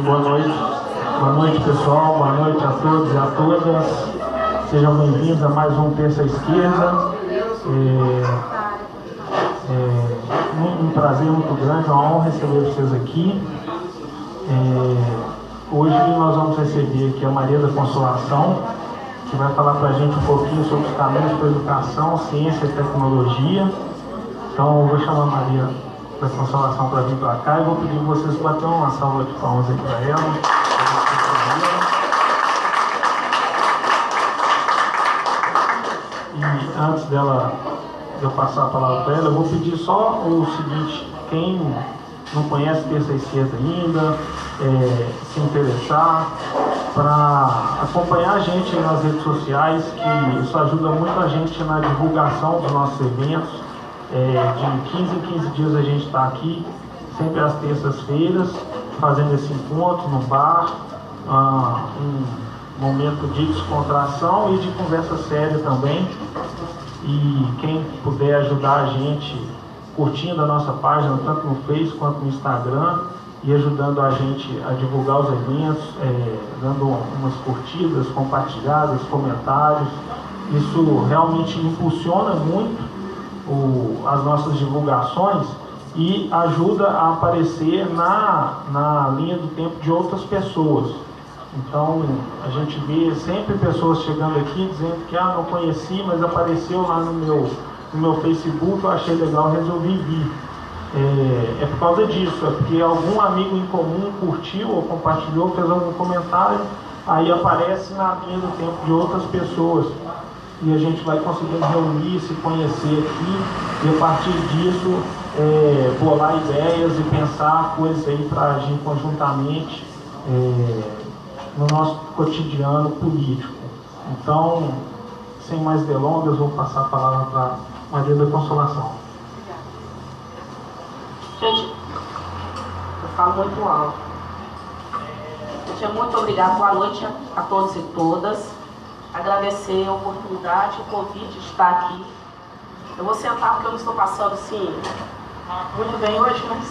Boa noite. Boa noite, pessoal. Boa noite a todos e a todas. Sejam bem-vindos a mais um Terça à Esquerda. Um prazer muito grande, uma honra receber vocês aqui. Hoje nós vamos receber aqui a Maria da Consolação, que vai falar para a gente um pouquinho sobre os caminhos para a educação, ciência e tecnologia. Então eu vou chamar a Maria da Consolação para vir para cá e vou pedir que vocês batam uma salva de palmas aí para ela. E antes de eu passar a palavra para ela, eu vou pedir só o seguinte: quem não conhece Terça à Esquerda ainda, se interessar, para acompanhar a gente nas redes sociais, que isso ajuda muito a gente na divulgação dos nossos eventos. De 15 em 15 dias a gente está aqui, sempre às terças-feiras, fazendo esse encontro no bar, um momento de descontração e de conversa séria também. E quem puder ajudar a gente curtindo a nossa página, tanto no Face quanto no Instagram, e ajudando a gente a divulgar os eventos, dando umas curtidas, compartilhadas, comentários, isso realmente impulsiona muito as nossas divulgações e ajuda a aparecer na linha do tempo de outras pessoas. Então a gente vê sempre pessoas chegando aqui dizendo que não conheci, mas apareceu lá no meu Facebook, eu achei legal, resolvi vir. É por causa disso, é porque algum amigo em comum curtiu ou compartilhou, fez algum comentário, aí aparece na linha do tempo de outras pessoas. E a gente vai conseguindo reunir, se conhecer aqui e a partir disso bolar ideias e pensar coisas aí para agir conjuntamente no nosso cotidiano político. Então, sem mais delongas, vou passar a palavra para Maria da Consolação. Gente, eu falo muito alto. Gente, muito obrigada, boa noite a todos e todas. Agradecer a oportunidade, o convite de estar aqui. Eu vou sentar porque eu não estou passando assim muito bem hoje, mas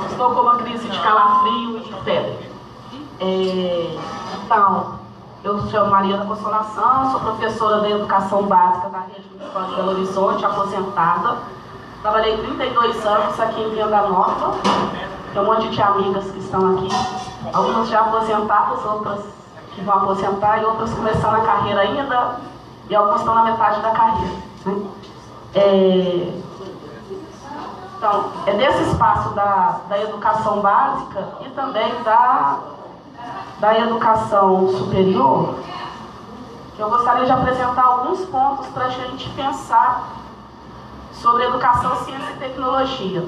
estou com uma crise de calafrio e de febre. Então, eu sou Maria da Consolação, sou professora da Educação Básica da Rede Municipal de Belo Horizonte, aposentada. Trabalhei 32 anos aqui em Venda Nova. Tem um monte de amigas que estão aqui, algumas já aposentadas, outras que vão aposentar e outras começando a carreira ainda e algumas estão na metade da carreira, né? Então, é desse espaço da educação básica e também da educação superior que eu gostaria de apresentar alguns pontos para a gente pensar sobre educação, ciência e tecnologia.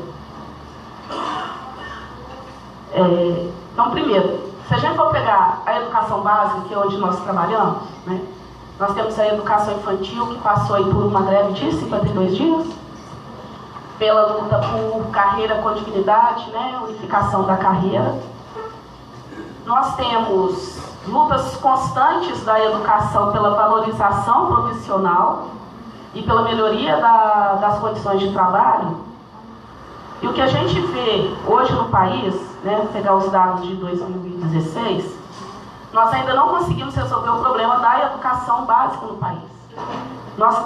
Então, primeiro, se a gente for pegar a educação básica, que é onde nós trabalhamos, né, nós temos a educação infantil, que passou aí por uma greve de 52 dias, pela luta por carreira com dignidade, né, unificação da carreira. Nós temos lutas constantes da educação pela valorização profissional e pela melhoria das condições de trabalho. E o que a gente vê hoje no país, né, pegar os dados de 2016, nós ainda não conseguimos resolver o problema da educação básica no país. Nós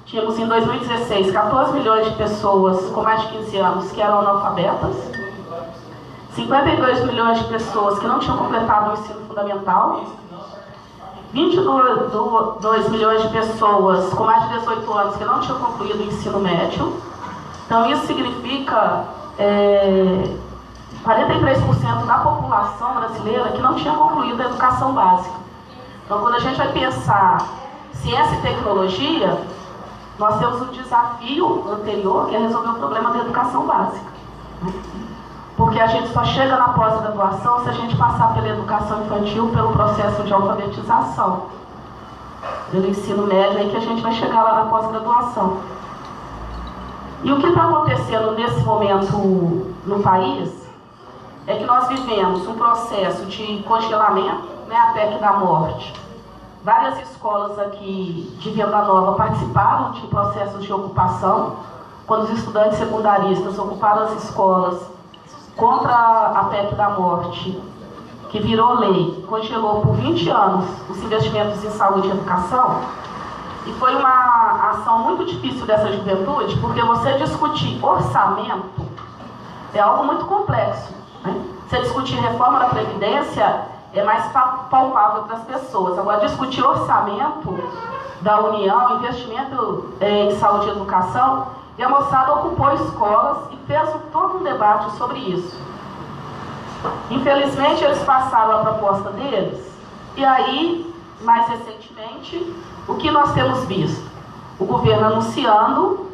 tínhamos em 2016 14 milhões de pessoas com mais de 15 anos que eram analfabetas, 52 milhões de pessoas que não tinham completado o ensino fundamental, 22 milhões de pessoas com mais de 18 anos que não tinham concluído o ensino médio. Então isso significa 43% da população brasileira que não tinha concluído a educação básica. Então quando a gente vai pensar ciência e tecnologia, nós temos um desafio anterior, que é resolver o problema da educação básica. porque a gente só chega na pós-graduação se a gente passar pela educação infantil, pelo processo de alfabetização, pelo ensino médio, aí que a gente vai chegar lá na pós-graduação. E o que está acontecendo nesse momento no país é que nós vivemos um processo de congelamento, né, a PEC da morte. Várias escolas aqui de Venda Nova participaram de processos de ocupação, quando os estudantes secundaristas ocuparam as escolas contra a PEC da morte, que virou lei, congelou por 20 anos os investimentos em saúde e educação. E foi uma ação muito difícil dessa juventude, porque você discutir orçamento é algo muito complexo, né? Você discutir reforma da Previdência é mais palpável para as pessoas. Agora, discutir orçamento da União, investimento em saúde e educação, e a moçada ocupou escolas e fez todo um debate sobre isso. Infelizmente, eles passaram a proposta deles, e aí, mais recentemente, o que nós temos visto? O governo anunciando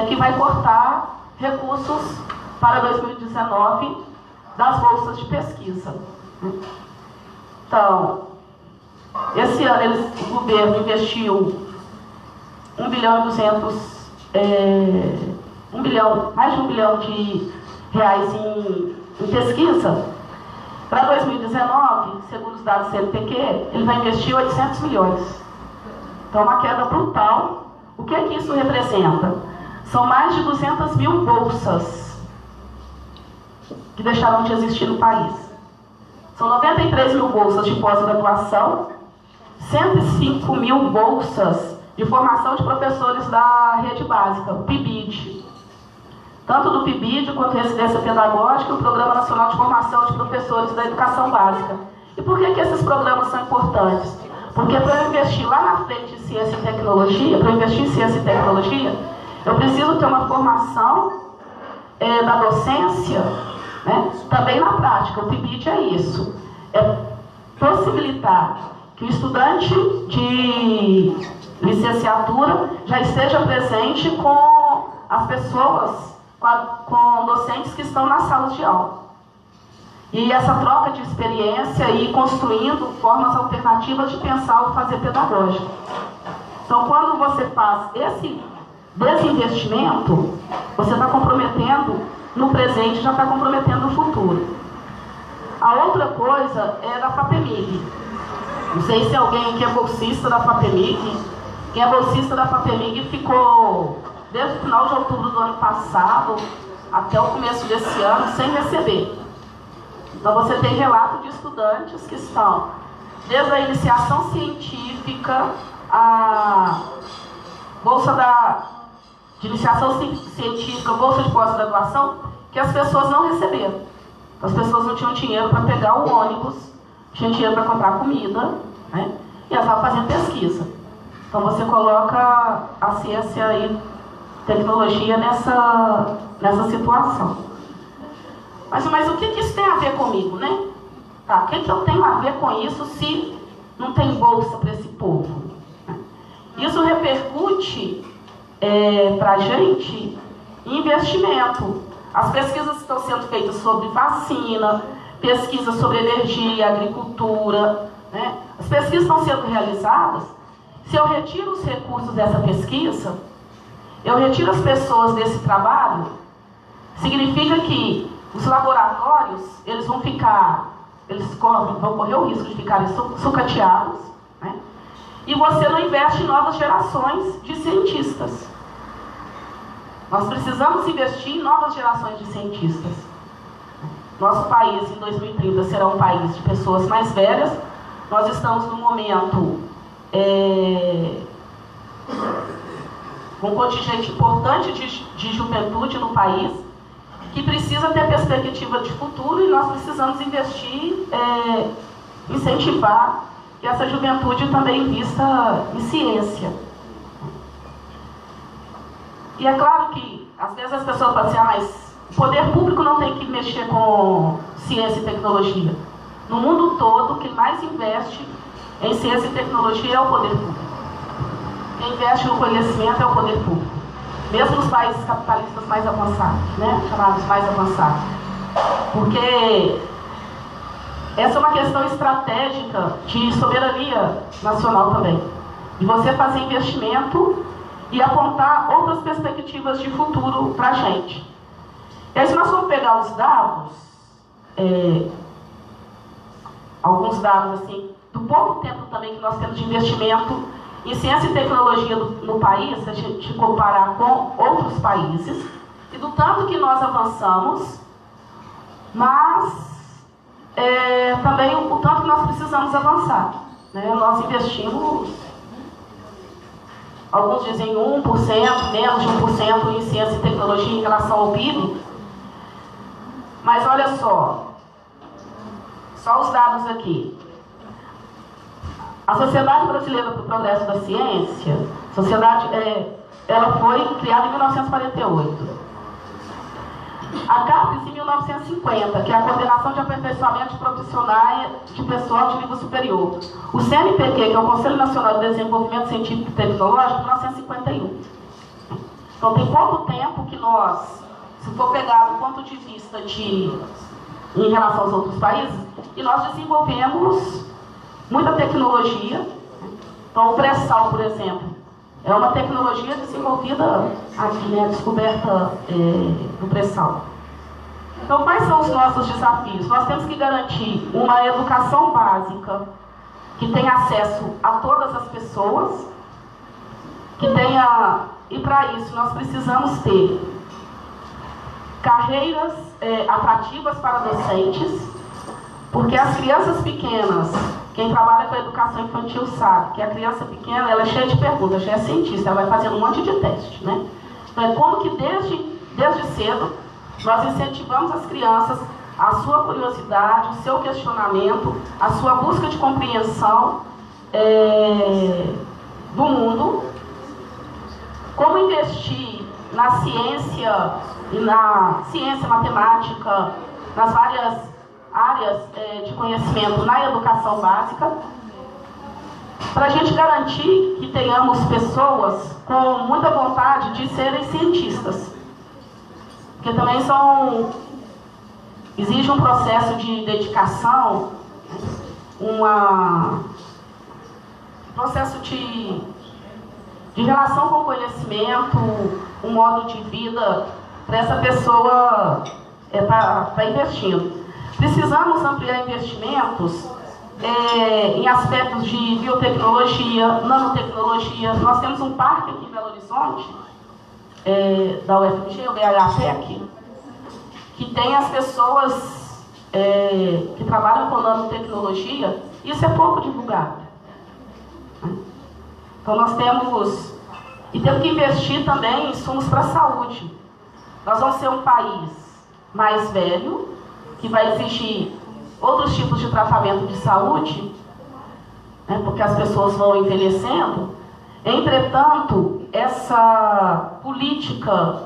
que vai cortar recursos para 2019 das bolsas de pesquisa. Então, esse ano o governo investiu mais de 1 bilhão de reais em pesquisa. Para 2019, segundo os dados do CNPq, ele vai investir 800 milhões. Então, uma queda brutal. O que é que isso representa? São mais de 200 mil bolsas que deixaram de existir no país. São 93 mil bolsas de pós-graduação, 105 mil bolsas de formação de professores da rede básica, o PIBID. Tanto do PIBID quanto Residência Pedagógica e o Programa Nacional de Formação de Professores da Educação Básica. E por que esses programas são importantes? Porque para eu investir lá na frente em ciência e tecnologia, eu preciso ter uma formação da docência, né, também na prática. O PIBID é isso, é possibilitar que o estudante de licenciatura já esteja presente com as pessoas, com docentes que estão nas salas de aula. E essa troca de experiência e construindo formas alternativas de pensar o fazer pedagógico. Então, quando você faz esse desinvestimento, você está comprometendo no presente, já está comprometendo no futuro. A outra coisa é da FAPEMIG. Não sei se alguém aqui é bolsista da FAPEMIG. Quem é bolsista da FAPEMIG ficou desde o final de outubro do ano passado até o começo desse ano sem receber. Então você tem relato de estudantes que estão desde a iniciação científica, a bolsa de iniciação científica, bolsa de pós-graduação, que as pessoas não receberam. As pessoas não tinham dinheiro para pegar o ônibus, tinham dinheiro para comprar comida, né? E elas estavam fazendo pesquisa. Então você coloca a ciência e tecnologia nessa situação. Mas o que isso tem a ver comigo, né? Tá, o que eu tenho a ver com isso se não tem bolsa para esse povo? Isso repercute para a gente em investimento. As pesquisas estão sendo feitas sobre vacina, pesquisas sobre energia, agricultura, né? As pesquisas estão sendo realizadas. Se eu retiro os recursos dessa pesquisa, eu retiro as pessoas desse trabalho, significa que os laboratórios, eles vão correr o risco de ficarem sucateados, né? E você não investe em novas gerações de cientistas. Nós precisamos investir em novas gerações de cientistas. Nosso país, em 2030, será um país de pessoas mais velhas. Nós estamos num momento com um contingente importante de juventude no país, que precisa ter perspectiva de futuro, e nós precisamos investir, incentivar que essa juventude também invista em ciência. E é claro que, às vezes as pessoas falam assim, mas o poder público não tem que mexer com ciência e tecnologia. No mundo todo, quem mais investe em ciência e tecnologia é o poder público. Quem investe no conhecimento é o poder público. Mesmo nos países capitalistas mais avançados, né? Chamados mais avançados. Porque essa é uma questão estratégica de soberania nacional também. De você fazer investimento e apontar outras perspectivas de futuro para a gente. E aí, se nós formos pegar os dados, alguns dados assim, do pouco tempo também que nós temos de investimento em ciência e tecnologia no país, se a gente comparar com outros países, e do tanto que nós avançamos, mas também o tanto que nós precisamos avançar. Né? Nós investimos, alguns dizem 1%, menos de 1% em ciência e tecnologia em relação ao PIB, mas olha só os dados aqui. A Sociedade Brasileira para o Progresso da Ciência, ela foi criada em 1948. A CAPES em 1950, que é a Coordenação de Aperfeiçoamento Profissional de Pessoal de Nível Superior. O CNPq, que é o Conselho Nacional de Desenvolvimento Científico e Tecnológico, em 1951. Então tem pouco tempo que nós, se for pegar do ponto de vista em relação aos outros países, e nós desenvolvemos muita tecnologia. Então o pré-sal, por exemplo, é uma tecnologia desenvolvida aqui, né, a descoberta do pré-sal. Então, quais são os nossos desafios? Nós temos que garantir uma educação básica que tenha acesso a todas as pessoas, e para isso nós precisamos ter carreiras atrativas para docentes, porque as crianças pequenas, quem trabalha com a educação infantil sabe que a criança pequena, ela é cheia de perguntas, já é cientista, ela vai fazendo um monte de teste, né? Então é como que desde cedo nós incentivamos as crianças a sua curiosidade, o seu questionamento, a sua busca de compreensão do mundo, como investir na ciência e na ciência matemática, nas várias áreas de conhecimento na educação básica, para a gente garantir que tenhamos pessoas com muita vontade de serem cientistas. Porque também exige um processo de dedicação, um processo de relação com o conhecimento, um modo de vida para essa pessoa estar investindo. Precisamos ampliar investimentos em aspectos de biotecnologia, nanotecnologia. Nós temos um parque aqui em Belo Horizonte, da UFMG, o BHTEC, que tem as pessoas que trabalham com nanotecnologia. Isso é pouco divulgado. Então nós temos que investir também em insumos para a saúde. Nós vamos ser um país mais velho, que vai exigir outros tipos de tratamento de saúde, né, porque as pessoas vão envelhecendo. Entretanto, essa política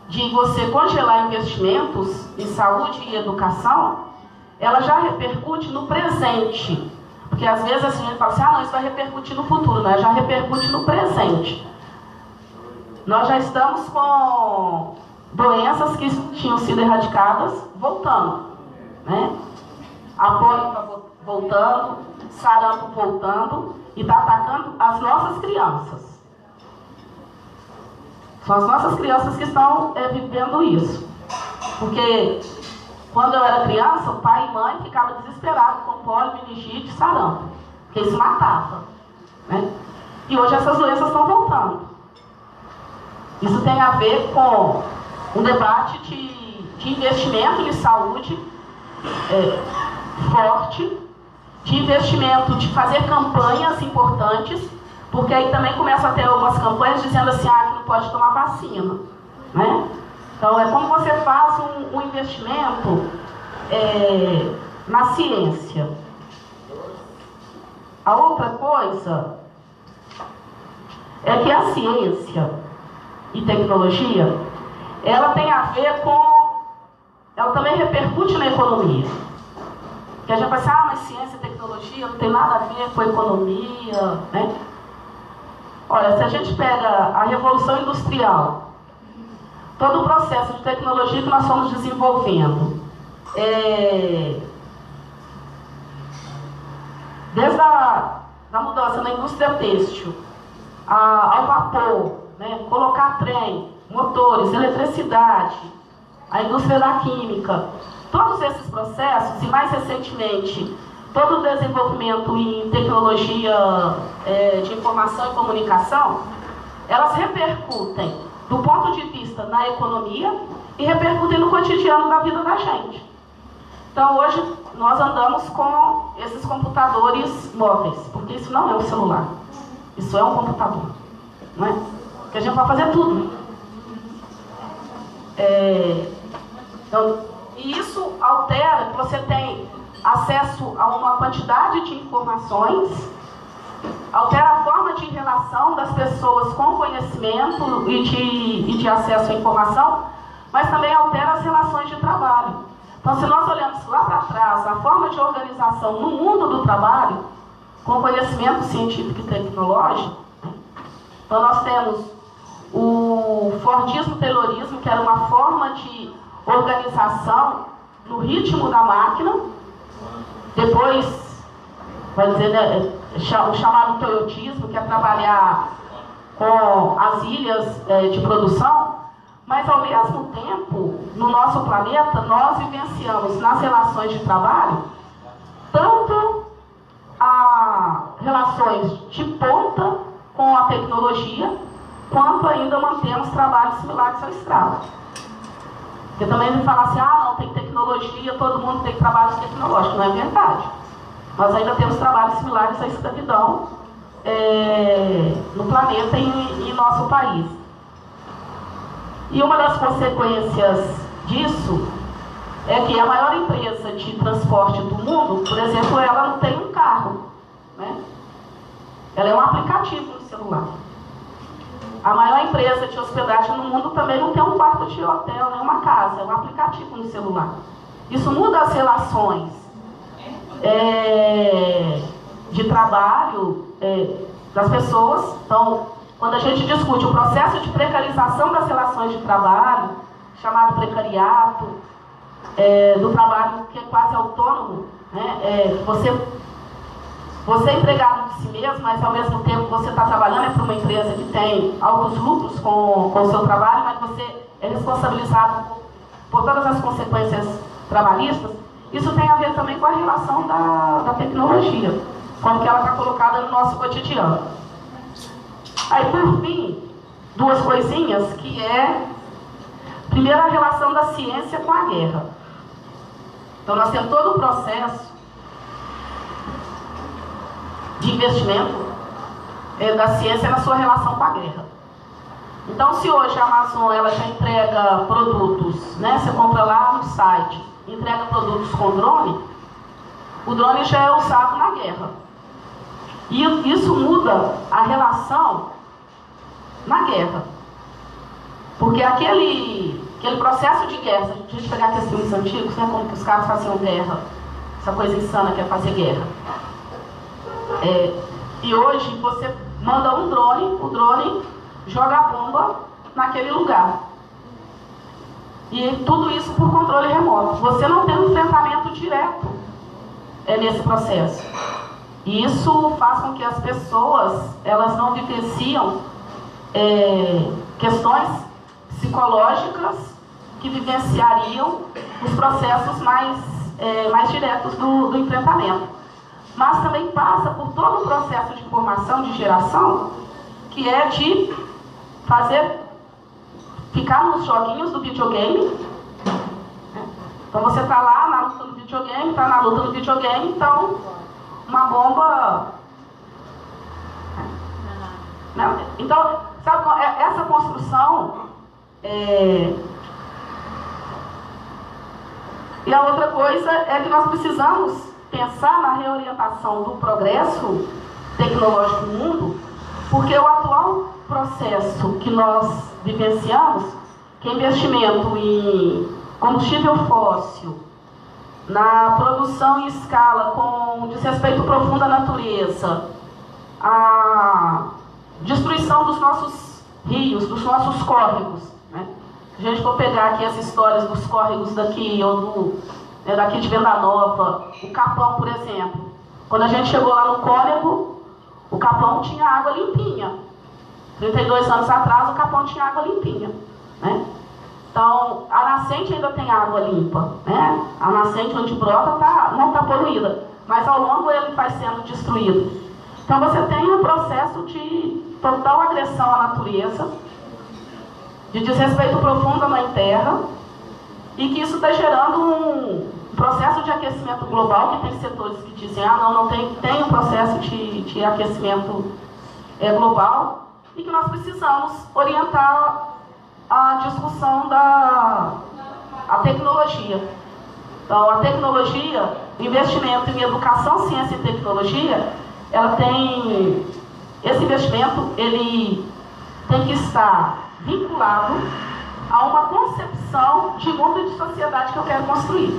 de você congelar investimentos em saúde e educação, ela já repercute no presente. Porque às vezes a gente fala assim, não, isso vai repercutir no futuro, né? Já repercute no presente. Nós já estamos com doenças que tinham sido erradicadas voltando, né? A polio está voltando, sarampo voltando e está atacando as nossas crianças. São as nossas crianças que estão vivendo isso. Porque quando eu era criança, o pai e mãe ficavam desesperados com polio, meningite e sarampo, porque isso matava, né? E hoje essas doenças estão voltando. Isso tem a ver com um debate de investimento em saúde forte, de investimento, de fazer campanhas importantes, porque aí também começa a ter algumas campanhas dizendo assim, que não pode tomar vacina, né? Então é como você faz um investimento na ciência. A outra coisa é que a ciência e tecnologia, ela tem a ver ela também repercute na economia. Porque a gente vai pensar, mas ciência e tecnologia não tem nada a ver com a economia, né? Olha, se a gente pega a Revolução Industrial, todo o processo de tecnologia que nós fomos desenvolvendo. Desde a mudança na indústria têxtil, ao vapor, né, colocar trem, motores, eletricidade, a indústria da química, todos esses processos, e mais recentemente, todo o desenvolvimento em tecnologia de informação e comunicação, elas repercutem do ponto de vista na economia e repercutem no cotidiano da vida da gente. Então, hoje, nós andamos com esses computadores móveis, porque isso não é um celular, isso é um computador, não é? Porque a gente pode fazer tudo. Então, e isso altera que você tem acesso a uma quantidade de informações, altera a forma de relação das pessoas com conhecimento e de acesso à informação, mas também altera as relações de trabalho. Então, se nós olhamos lá para trás, a forma de organização no mundo do trabalho, com conhecimento científico e tecnológico, então nós temos o Fordismo-Taylorismo, que era uma forma de organização no ritmo da máquina. Depois, vai dizer, né, o chamado Toyotismo, que é trabalhar com as ilhas de produção. Mas, ao mesmo tempo, no nosso planeta, nós vivenciamos nas relações de trabalho tanto relações de ponta com a tecnologia, quanto ainda mantemos trabalhos similares ao escravo. Porque também me fala assim, não tem tecnologia, todo mundo tem trabalhos tecnológicos. Não é verdade. Nós ainda temos trabalhos similares à escravidão no planeta e em nosso país. E uma das consequências disso é que a maior empresa de transporte do mundo, por exemplo, ela não tem um carro, né? Ela é um aplicativo no celular. A maior empresa de hospedagem no mundo também não tem um quarto de hotel, nem uma casa, é um aplicativo no celular. Isso muda as relações de trabalho das pessoas. Então, quando a gente discute o processo de precarização das relações de trabalho, chamado precariato, do trabalho que é quase autônomo, né? Você é empregado de si mesmo, mas ao mesmo tempo você está trabalhando para uma empresa que tem altos lucros com o seu trabalho, mas você é responsabilizado por todas as consequências trabalhistas. Isso tem a ver também com a relação da tecnologia, como que ela está colocada no nosso cotidiano. Aí, por fim, duas coisinhas, que primeiro, a relação da ciência com a guerra. Então, nós temos todo o processo de investimento da ciência na sua relação com a guerra. Então, se hoje a Amazon ela já entrega produtos, né, você compra lá no site, entrega produtos com drone, o drone já é usado na guerra. E isso muda a relação na guerra. Porque aquele processo de guerra, se a gente pegar aqueles filmes antigos, né, como que os caras faziam guerra, essa coisa insana que é fazer guerra. E hoje você manda um drone, o drone joga a bomba naquele lugar. E tudo isso por controle remoto. Você não tem um enfrentamento direto nesse processo. E isso faz com que as pessoas elas não vivenciam questões psicológicas que vivenciariam os processos mais diretos do enfrentamento. Mas também passa por todo o processo de formação, de geração, que é de ficar nos joguinhos do videogame. Então você está lá na luta do videogame, está na luta do videogame, então uma bomba... Então, sabe, essa construção... E a outra coisa é que nós precisamos pensar na reorientação do progresso tecnológico no mundo, porque o atual processo que nós vivenciamos, que é investimento em combustível fóssil, na produção em escala com desrespeito profundo à natureza, a destruição dos nossos rios, dos nossos córregos, né? Se a gente for pegar aqui as histórias dos córregos daqui, ou daqui de Venda Nova, o Capão, por exemplo. Quando a gente chegou lá no córrego, o Capão tinha água limpinha. 32 anos atrás, o Capão tinha água limpinha, né? Então, a nascente ainda tem água limpa, né? A nascente onde brota não está poluída, mas ao longo ele vai sendo destruído. Então, você tem um processo de total agressão à natureza, de desrespeito profundo à Mãe Terra, e que isso está gerando um processo de aquecimento global, que tem setores que dizem, não tem um processo de aquecimento global, e que nós precisamos orientar a discussão da tecnologia. Então, a tecnologia, o investimento em educação, ciência e tecnologia, esse investimento, ele tem que estar vinculado a uma concepção de mundo e de sociedade que eu quero construir.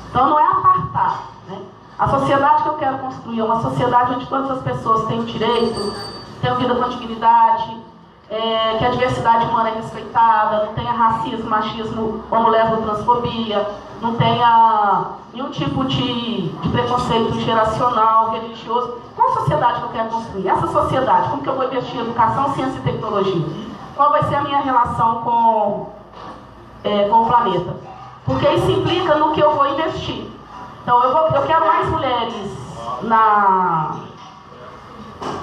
Então, não é apartar, né? A sociedade que eu quero construir é uma sociedade onde todas as pessoas têm direito, têm vida com dignidade, que a diversidade humana é respeitada, não tenha racismo, machismo, homo-lésbico, transfobia, não tenha nenhum tipo de preconceito geracional, religioso. Qual sociedade que eu quero construir? Essa sociedade, como que eu vou investir em educação, ciência e tecnologia? Qual vai ser a minha relação com o planeta? Porque isso implica no que eu vou investir. Então, eu quero mais mulheres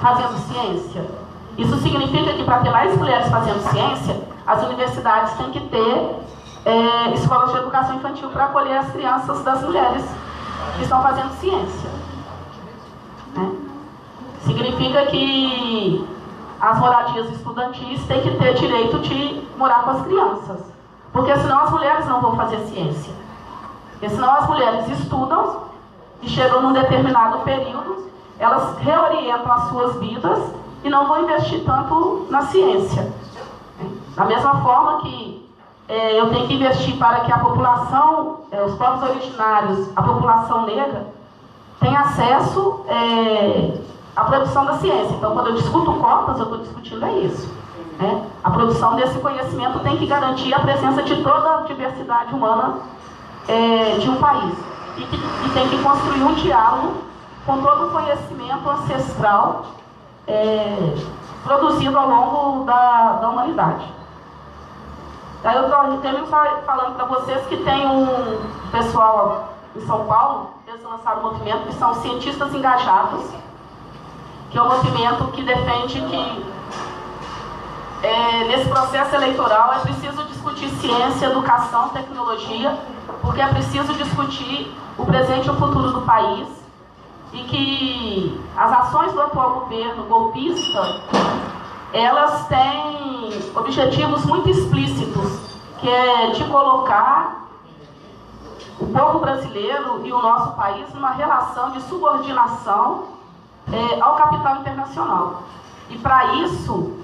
fazendo ciência. Isso significa que, para ter mais mulheres fazendo ciência, as universidades têm que ter escolas de educação infantil para acolher as crianças das mulheres que estão fazendo ciência, né? Significa que as moradias estudantis têm que ter direito de morar com as crianças, porque senão as mulheres não vão fazer ciência. Porque senão as mulheres estudam e chegam num determinado período, elas reorientam as suas vidas e não vão investir tanto na ciência. Da mesma forma que eu tenho que investir para que a população, os povos originários, a população negra, tenha acesso à produção da ciência. Então, quando eu discuto cotas, eu estou discutindo isso, né? A produção desse conhecimento tem que garantir a presença de toda a diversidade humana de um país. E tem que construir um diálogo com todo o conhecimento ancestral produzido ao longo da humanidade. Aí eu termino falando para vocês que tem um pessoal em São Paulo, eles lançaram um movimento que são cientistas engajados, que é um movimento que defende que nesse processo eleitoral é preciso discutir ciência, educação, tecnologia, porque é preciso discutir o presente e o futuro do país, e que as ações do atual governo golpista, elas têm objetivos muito explícitos, que é de colocar o povo brasileiro e o nosso país numa relação de subordinação ao capital internacional. E para isso,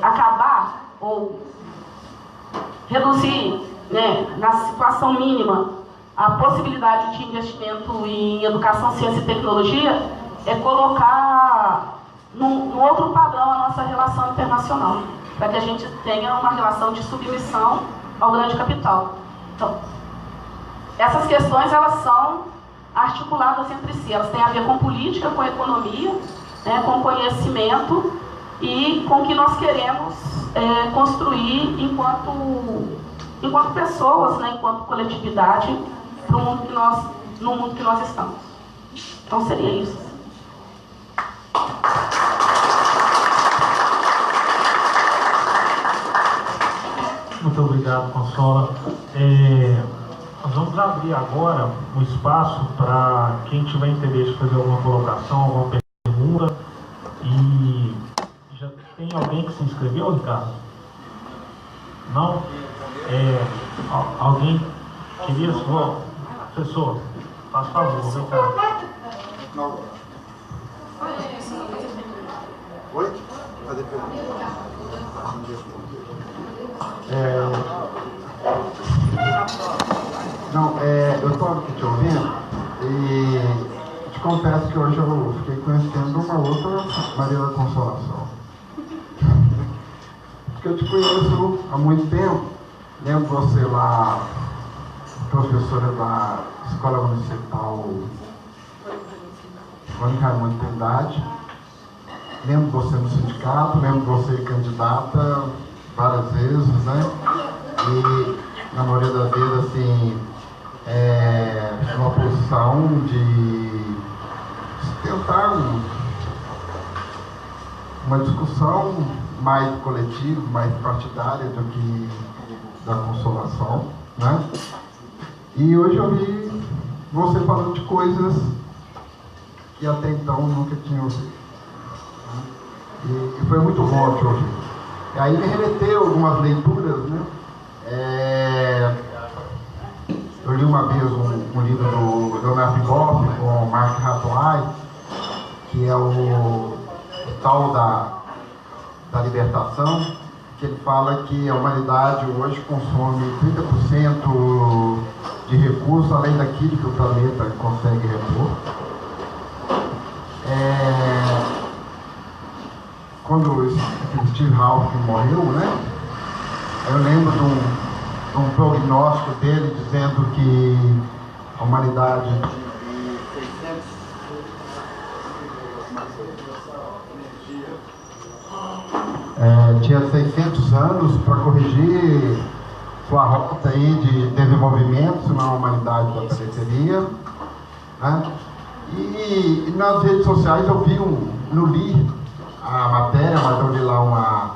acabar ou reduzir, né, na situação mínima, a possibilidade de investimento em educação, ciência e tecnologia, é colocar num outro padrão a nossa relação internacional, para que a gente tenha uma relação de submissão ao grande capital. Então, essas questões, elas são articuladas entre si, elas têm a ver com política, com economia, né, com conhecimento e com o que nós queremos construir enquanto pessoas, né, enquanto coletividade, no mundo que nós estamos. Então seria isso. Muito obrigado, Consola. Nós vamos abrir agora um espaço para quem tiver interesse em fazer alguma colocação, alguma pergunta. E já tem alguém que se inscreveu, Ricardo? Não? Alguém queria? Professor, faz favor, vem cá. Não. Oi? Cadê pergunta? Não, eu estou aqui te ouvindo e te confesso que hoje eu fiquei conhecendo uma outra Maria da Consolação. porque eu te conheço há muito tempo. Lembro você lá, professora da Escola Municipal Mônica Raimundo Trindade. Lembro você no sindicato, lembro você candidata várias vezes, né? E na maioria das vezes, assim, uma posição de tentar uma discussão mais coletiva, mais partidária do que da consolação, né? E hoje eu vi você falando de coisas que até então nunca tinha ouvido. E foi muito bom te ouvir. E aí me remeteu algumas leituras, né? Eu li uma vez um livro do Leonardo Boff com Mark Hathaway, que é o tal da libertação, que ele fala que a humanidade hoje consome 30% de recursos além daquilo que o planeta consegue repor. Quando o Steve Hawking morreu, né? Eu lembro de um prognóstico dele dizendo que a humanidade tinha 600 anos para corrigir sua rota aí de desenvolvimento, senão a humanidade desapareceria, né? E nas redes sociais eu vi não li a matéria, mas eu li lá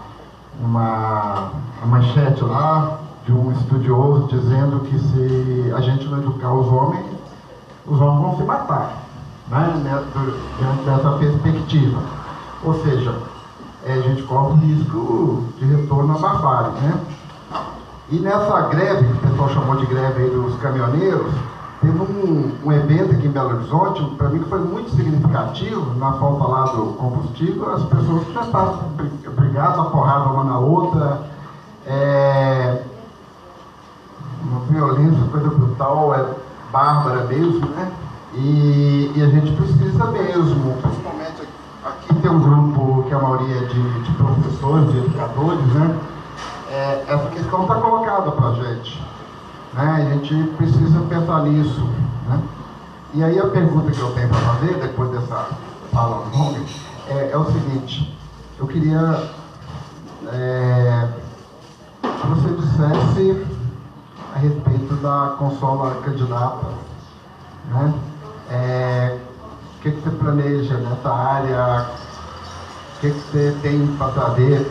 uma manchete lá de um estudioso dizendo que se a gente não educar os homens vão se matar, né? Diante dessa perspectiva. Ou seja, a gente corre o risco de retorno à barbárie, né? E nessa greve, que o pessoal chamou de greve aí dos caminhoneiros, teve um evento aqui em Belo Horizonte, para mim que foi muito significativo, na falta lá do combustível, as pessoas já estavam brigadas, a porrada uma na outra, uma violência, coisa brutal, bárbara mesmo, né? E a gente precisa mesmo, principalmente aqui tem um grupo que a maioria é de professores, de educadores, né? Essa questão está colocada para a gente, né? A gente precisa pensar nisso, né? E aí a pergunta que eu tenho para fazer, depois dessa fala longa, é o seguinte: eu queria que você dissesse a respeito da consola candidata, né? O que você planeja nessa área? O que você tem para trazer,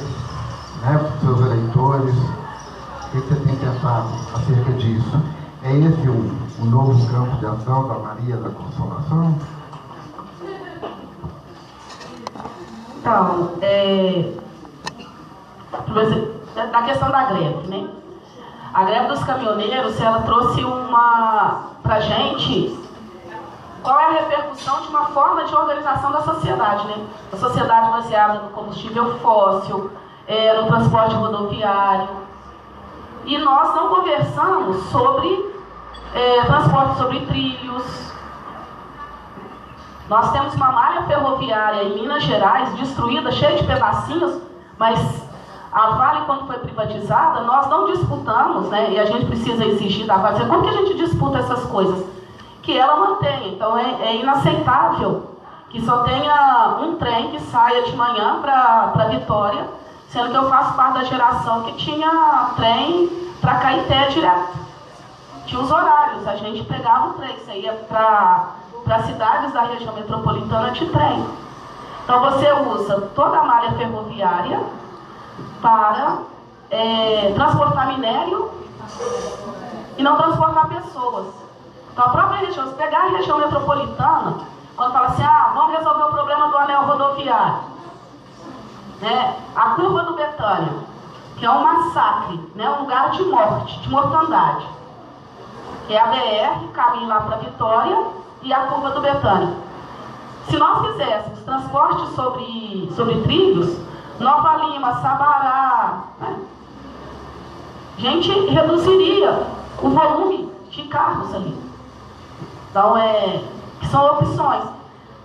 né, para os seus eleitores? O que você tem pensado acerca disso? É esse um novo campo de ação da Maria da Consolação? Então, da questão da greve, né? A greve dos caminhoneiros, ela trouxe pra gente qual é a repercussão de uma forma de organização da sociedade, né? A sociedade baseada no combustível fóssil, no transporte rodoviário. E nós não conversamos sobre transporte sobre trilhos. Nós temos uma malha ferroviária em Minas Gerais destruída, cheia de pedacinhos, mas a Vale, quando foi privatizada, nós não disputamos, né? E a gente precisa exigir da Vale. Como que a gente disputa essas coisas? Que ela mantenha. Então é inaceitável que só tenha um trem que saia de manhã para Vitória, sendo que eu faço parte da geração que tinha trem para Caeté direto. Tinha os horários, a gente pegava o trem, saía para cidades da região metropolitana de trem. Então você usa toda a malha ferroviária para transportar minério e não transportar pessoas. Então a própria região, se pegar a região metropolitana, quando fala assim, vamos resolver o problema do anel rodoviário, né? A curva do Betânia, que é um massacre, né? Um lugar de morte, de mortandade, que é a BR, caminho lá para Vitória, e a curva do Betânia. Se nós fizéssemos transporte sobre trilhos, Nova Lima, Sabará, né? A gente reduziria o volume de carros ali. Então, são opções.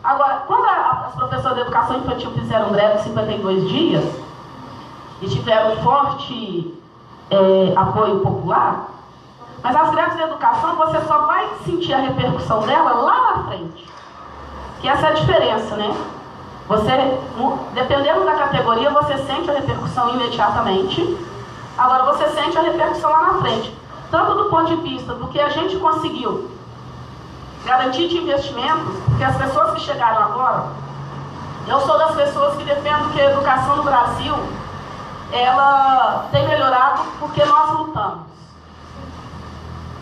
Agora, quando as professoras de educação infantil fizeram greve de 52 dias, e tiveram um forte apoio popular, mas as greves de educação você só vai sentir a repercussão dela lá na frente. Que essa é a diferença, né? Você, dependendo da categoria, você sente a repercussão imediatamente, agora você sente a repercussão lá na frente. Tanto do ponto de vista do que a gente conseguiu garantir de investimentos, porque as pessoas que chegaram agora, eu sou das pessoas que defendo que a educação no Brasil, ela tem melhorado porque nós lutamos.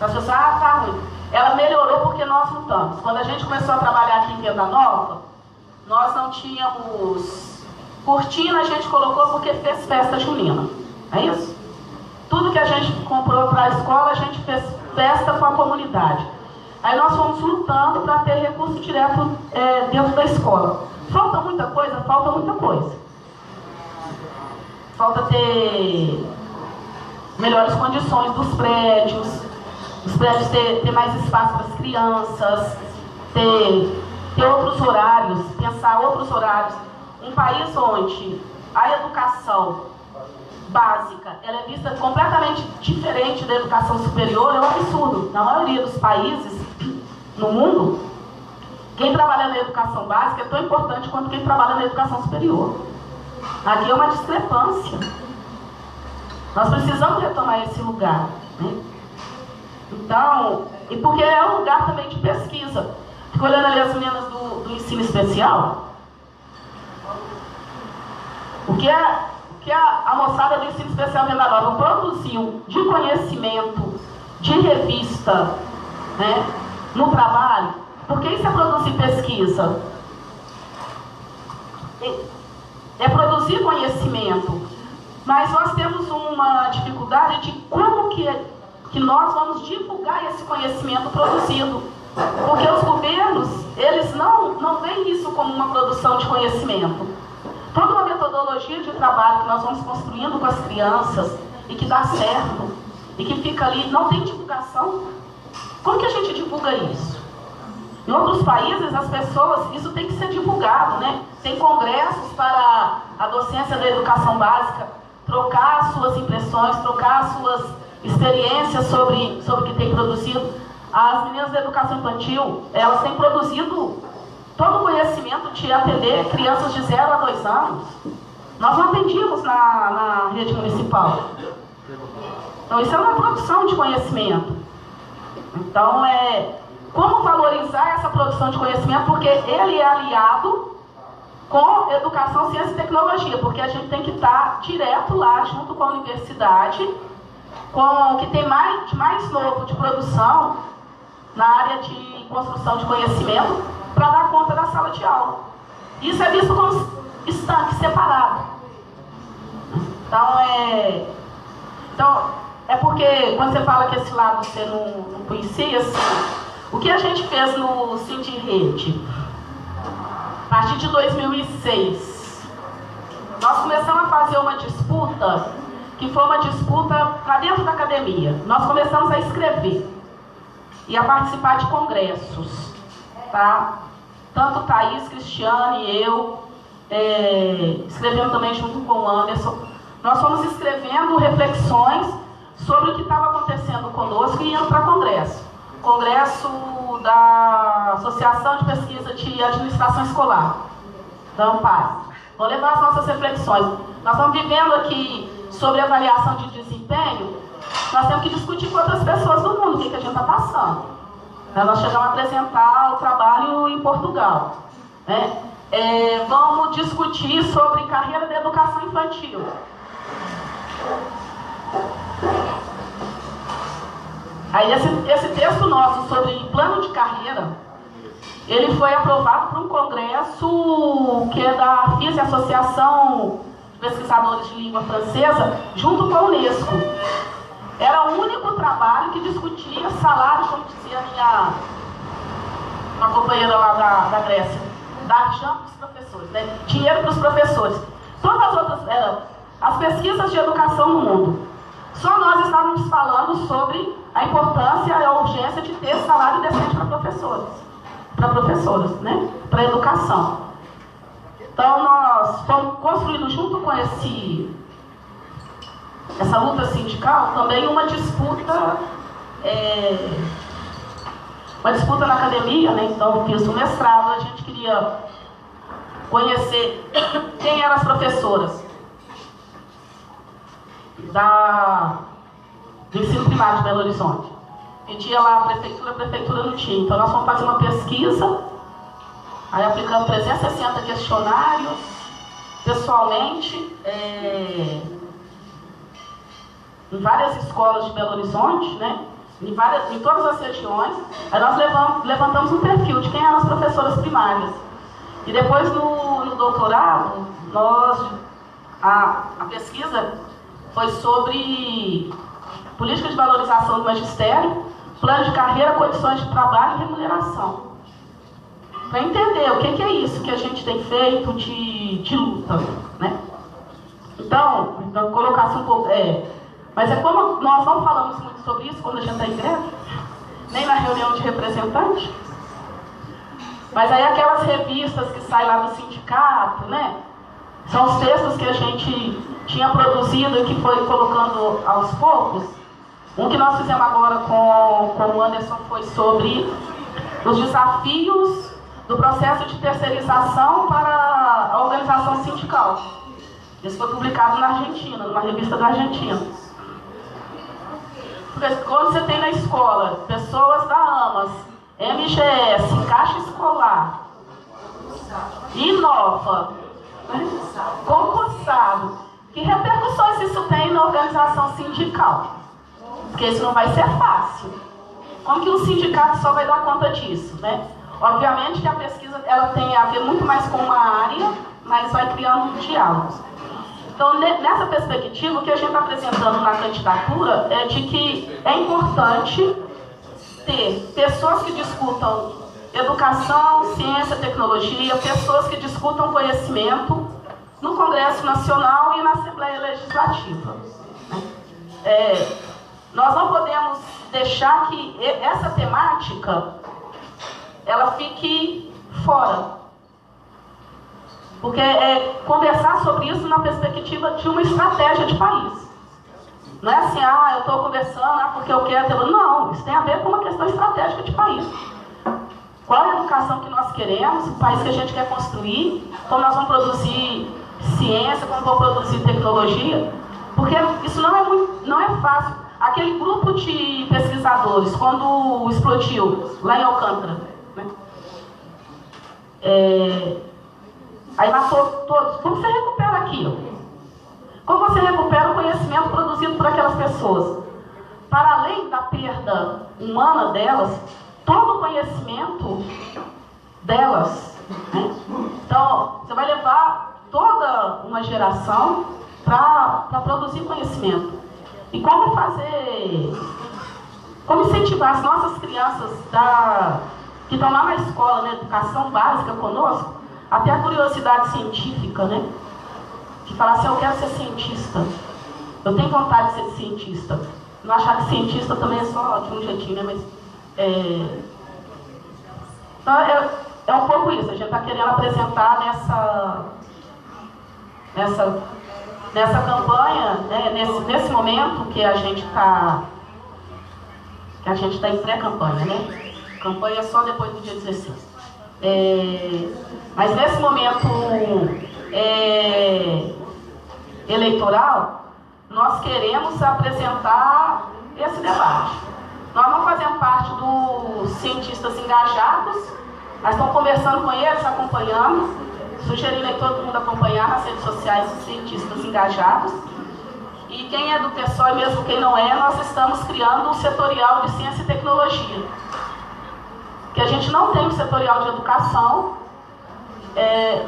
As pessoas, tá ruim. Ela melhorou porque nós lutamos. Quando a gente começou a trabalhar aqui em Venda Nova, nós não tínhamos cortina, a gente colocou porque fez festa junina. É isso? Tudo que a gente comprou para a escola, a gente fez festa com a comunidade. Aí nós fomos lutando para ter recurso direto dentro da escola. Falta muita coisa? Falta muita coisa. Falta ter melhores condições dos prédios ter mais espaço para as crianças, ter outros horários, pensar outros horários. Um país onde a educação básica ela é vista completamente diferente da educação superior é um absurdo. Na maioria dos países no mundo, quem trabalha na educação básica é tão importante quanto quem trabalha na educação superior. Aqui é uma discrepância. Nós precisamos retomar esse lugar, né? Então, e porque é um lugar também de pesquisa. Fico olhando ali as meninas do ensino especial. O que a moçada do ensino especial Venda Nova produziu de conhecimento, de revista, né, no trabalho, porque isso é produzir pesquisa. É produzir conhecimento. Mas nós temos uma dificuldade de como que nós vamos divulgar esse conhecimento produzido. Porque os governos, eles não veem isso como uma produção de conhecimento. Toda uma metodologia de trabalho que nós vamos construindo com as crianças e que dá certo, e que fica ali, não tem divulgação. Como que a gente divulga isso? Em outros países, as pessoas, isso tem que ser divulgado, né? Tem congressos para a docência da educação básica, trocar as suas impressões, trocar as suas experiências sobre o que tem produzido. As meninas da educação infantil, elas têm produzido todo o conhecimento de atender crianças de 0 a 2 anos. Nós não atendíamos na rede municipal. Então, isso é uma produção de conhecimento. Então, como valorizar essa produção de conhecimento, porque ele é aliado com educação, ciência e tecnologia, porque a gente tem que estar direto lá, junto com a universidade, com o que tem de mais novo de produção na área de construção de conhecimento, para dar conta da sala de aula. Isso é visto como estanque, separado. Então, é porque, quando você fala que esse lado você não conhecia, assim, o que a gente fez no Sindirrede, a partir de 2006, nós começamos a fazer uma disputa, que foi uma disputa para dentro da academia. Nós começamos a escrever e a participar de congressos, tá? Tanto Thaís, Cristiane e eu, escrevendo também junto com o Anderson. Nós fomos escrevendo reflexões sobre o que estava acontecendo conosco e indo para congresso. Congresso da Associação de Pesquisa de Administração Escolar, da Amparo. Vou levar as nossas reflexões. Nós estamos vivendo aqui sobre avaliação de desempenho, nós temos que discutir com outras pessoas do mundo o que a gente está passando. Nós chegamos a apresentar o trabalho em Portugal, né? Vamos discutir sobre carreira de educação infantil. Aí esse texto nosso sobre plano de carreira, ele foi aprovado por um congresso que é da AFIS, Associação de Pesquisadores de Língua Francesa, junto com a Unesco. Era o único trabalho que discutia salário, como dizia uma companheira lá da Grécia, dar chance para os professores, né? Dinheiro para os professores. Todas as outras eram as pesquisas de educação no mundo. Só nós estávamos falando sobre a importância e a urgência de ter salário decente para professoras, né? Para a educação. Então, nós fomos construindo junto com essa luta sindical, também uma disputa na academia, né? Então eu fiz um mestrado, a gente queria conhecer quem eram as professoras do ensino primário de Belo Horizonte. Pedia lá a prefeitura não tinha. Então nós fomos fazer uma pesquisa, aí aplicando 360 questionários, pessoalmente, em várias escolas de Belo Horizonte, né? Em todas as regiões. Aí nós levantamos um perfil de quem eram as professoras primárias. E depois no doutorado, a pesquisa foi sobre política de valorização do magistério, plano de carreira, condições de trabalho e remuneração. Para entender o que é isso que a gente tem feito de luta, né? Então colocasse um pouco... Mas é como nós não falamos muito sobre isso quando a gente está em greve, nem na reunião de representantes. Mas aí aquelas revistas que saem lá do sindicato, né? São os textos que a gente tinha produzido e que foi colocando aos poucos. Um que nós fizemos agora com o Anderson foi sobre os desafios do processo de terceirização para a organização sindical. Isso foi publicado na Argentina, numa revista da Argentina. Porque quando você tem na escola pessoas da AMAS, MGS, Caixa Escolar, Inova, concursado, que repercussões isso tem na organização sindical? Porque isso não vai ser fácil. Como que um sindicato só vai dar conta disso, né? Obviamente que a pesquisa ela tem a ver muito mais com uma área, mas vai criando diálogos. Então, nessa perspectiva, o que a gente está apresentando na candidatura é de que é importante ter pessoas que discutam educação, ciência, tecnologia, pessoas que discutam conhecimento no Congresso Nacional e na Assembleia Legislativa. Nós não podemos deixar que essa temática ela fique fora. Porque conversar sobre isso na perspectiva de uma estratégia de país. Não é assim, eu estou conversando porque eu quero... Não, isso tem a ver com uma questão estratégica de país. Qual é a educação que nós queremos, o país que a gente quer construir, como nós vamos produzir ciência, como vamos produzir tecnologia. Porque isso não é fácil. Aquele grupo de pesquisadores, quando explodiu lá em Alcântara, né? Aí matou todos. Como você recupera aquilo? Como você recupera o conhecimento produzido por aquelas pessoas? Para além da perda humana delas, todo o conhecimento delas, né? Então, você vai levar toda uma geração para produzir conhecimento. E como incentivar as nossas crianças que estão lá na escola, na educação básica conosco, até a curiosidade científica, né? De falar assim, eu quero ser cientista. Eu tenho vontade de ser cientista. Não achar que cientista também é só de um jeitinho, né? Mas, então, é um pouco isso. A gente está querendo apresentar nessa campanha, né? Nesse momento que a gente está em pré-campanha, né? Campanha só depois do dia 16. Mas nesse momento eleitoral, nós queremos apresentar esse debate. Nós não fazemos parte dos cientistas engajados, nós estamos conversando com eles, acompanhando, sugerindo a todo mundo acompanhar nas redes sociais os cientistas engajados. E quem é do PSOL e mesmo quem não é, nós estamos criando um setorial de ciência e tecnologia. Que a gente não tem um setorial de educação,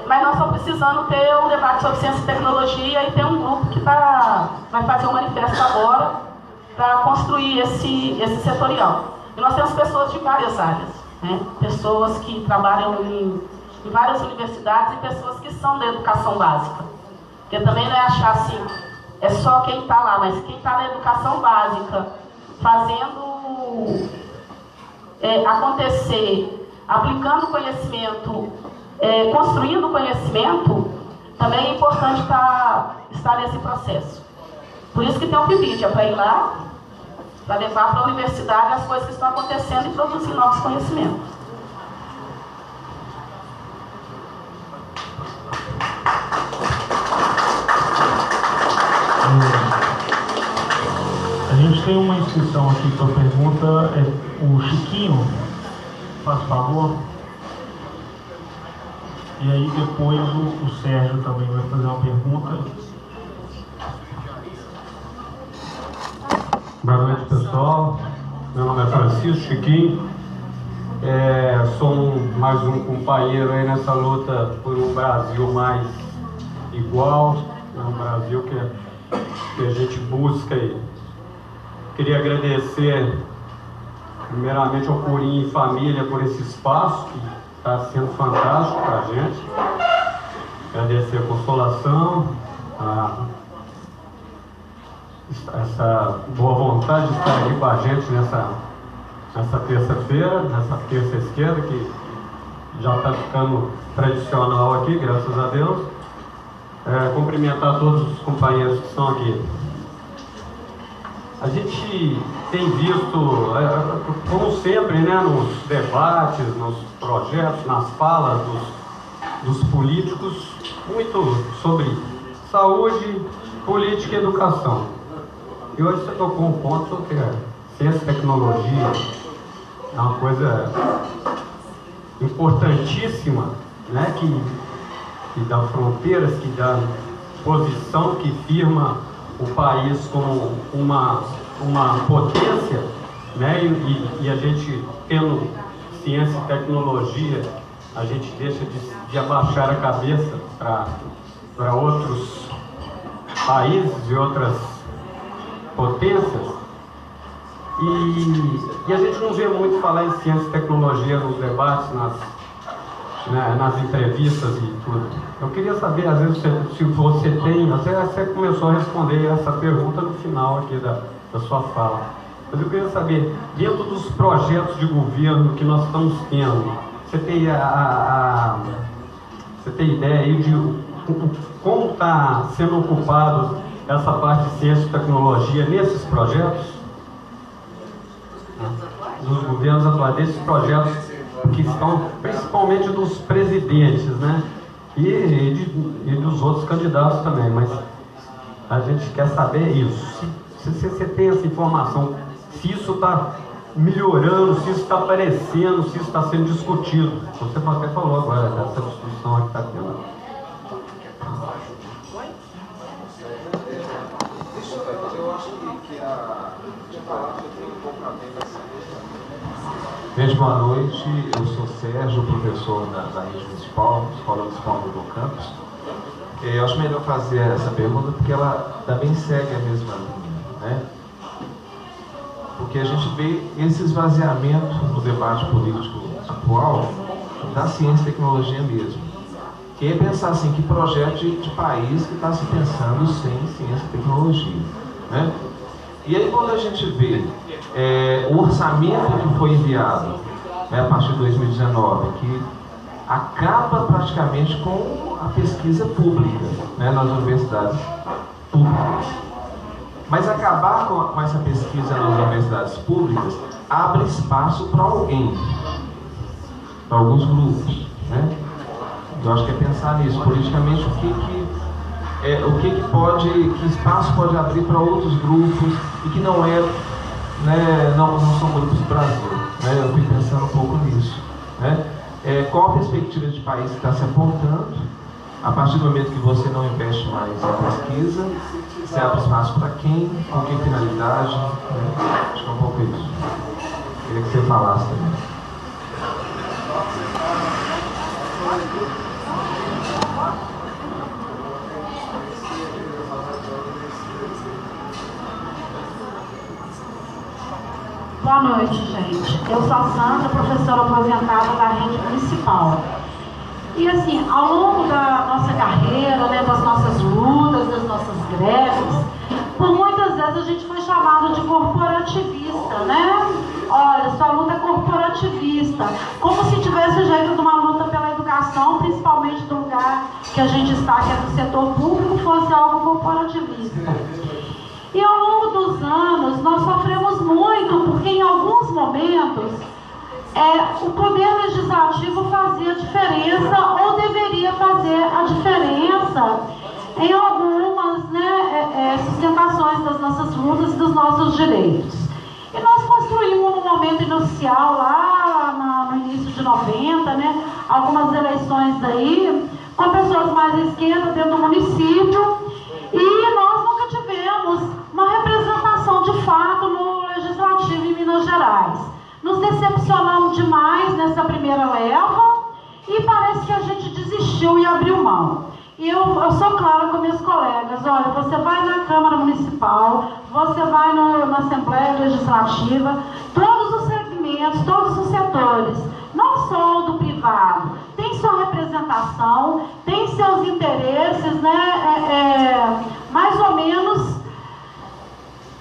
mas nós estamos precisando ter um debate sobre ciência e tecnologia e tem um grupo que vai fazer um manifesto agora para construir esse setorial. E nós temos pessoas de várias áreas, né? Pessoas que trabalham em várias universidades e pessoas que são da educação básica. Porque também não é achar assim, é só quem está lá, mas quem está na educação básica, fazendo acontecer, aplicando conhecimento, construindo conhecimento, também é importante estar nesse processo. Por isso que tem o PIBID, é para ir lá, para levar para a universidade as coisas que estão acontecendo e produzir novos conhecimentos. A gente tem uma inscrição aqui para pergunta, o Chiquinho, faz favor. E aí depois o Sérgio também vai fazer uma pergunta. Boa noite, pessoal. Meu nome é Francisco Chiquinho. Sou mais um companheiro aí nessa luta por um Brasil mais igual, um Brasil que a gente busca aí. Queria agradecer primeiramente ao Purinho e Família por esse espaço que está sendo fantástico para a gente. Agradecer a Consolação, essa boa vontade de estar aqui com a gente nessa terça-feira, nessa terça esquerda, que já está ficando tradicional aqui, graças a Deus. Cumprimentar todos os companheiros que estão aqui. A gente tem visto, como sempre, né, nos debates, nos projetos, nas falas dos políticos, muito sobre saúde, política e educação. E hoje você tocou um ponto que é ciência e tecnologia, é uma coisa importantíssima, né, que dá fronteiras, que dá posição, que firma o país como uma potência, né, e a gente tendo ciência e tecnologia, a gente deixa de abaixar a cabeça para outros países e outras potências. E a gente não vê muito falar em ciência e tecnologia nos debates, nas entrevistas e tudo. Eu queria saber, às vezes, se você tem, até você começou a responder essa pergunta no final aqui da sua fala, mas eu queria saber, dentro dos projetos de governo que nós estamos tendo, você tem ideia aí de como está sendo ocupado essa parte de ciência e tecnologia nesses projetos? Dos governos atuais, desses projetos que estão principalmente dos presidentes, né? E dos outros candidatos também, mas a gente quer saber isso. Se você tem essa informação, se isso está melhorando, se isso está aparecendo, se isso está sendo discutido. Você até falou agora dessa discussão que está tendo. Gente, boa noite. Eu sou Sérgio, professor da rede municipal, Escola Municipal do Campus. Eu acho melhor fazer essa pergunta porque ela também segue a mesma linha, né? Porque a gente vê esse esvaziamento no debate político atual da ciência e tecnologia mesmo. Que é pensar assim, que projeto de país que está se pensando sem ciência e tecnologia, né? E aí quando a gente vê o orçamento que foi enviado, né, a partir de 2019, que acaba praticamente com a pesquisa pública, né, nas universidades públicas. Mas acabar com essa pesquisa nas universidades públicas abre espaço para alguém, para alguns grupos, né? Eu acho que é pensar nisso, politicamente, que espaço pode abrir para outros grupos e que não são grupos do Brasil, né? Eu fui pensando um pouco nisso, né? Qual a perspectiva de país que está se apontando a partir do momento que você não investe mais em pesquisa, você abre espaço para quem, com que finalidade, né? Acho que é um pouco isso. Queria que você falasse também. Boa noite, gente. Eu sou a Sandra, professora aposentada da rede municipal. E assim, ao longo da nossa carreira, né, das nossas lutas, das nossas greves, por muitas vezes a gente foi chamado de corporativista, né? Olha, sua luta é corporativista. Como se tivesse o jeito de uma luta pela educação, principalmente do lugar que a gente está, que é do setor público, fosse algo corporativista. E ao longo dos anos, nós sofremos muito, porque em alguns momentos, o poder legislativo fazia diferença, ou deveria fazer a diferença em algumas sustentações das nossas lutas e dos nossos direitos. E nós construímos no momento inicial, lá no início de 90, algumas eleições daí, com pessoas mais à esquerda dentro do município, e nós nunca tivemos uma representação de fato no Legislativo em Minas Gerais. Nos decepcionamos demais nessa primeira leva, e parece que a gente desistiu e abriu mão. E eu sou clara com meus colegas: olha, você vai na Câmara Municipal, você vai na Assembleia Legislativa, todos os segmentos, todos os setores, não só o do privado, tem sua representação, tem seus interesses, mais ou menos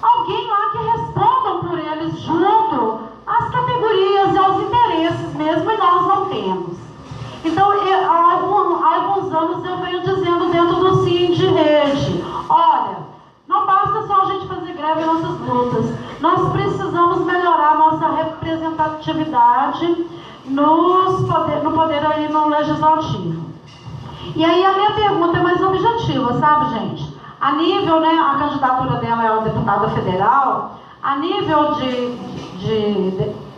alguém lá que respondam por eles junto às categorias e aos interesses mesmo, e nós não temos. Então, há alguns anos eu venho dizendo dentro do CIN de rede: olha, não basta só a gente fazer greve em nossas lutas, nós precisamos melhorar a nossa representatividade no poder aí no legislativo. E aí a minha pergunta é mais objetiva, sabe, gente? A nível, a candidatura dela é a deputada federal, a nível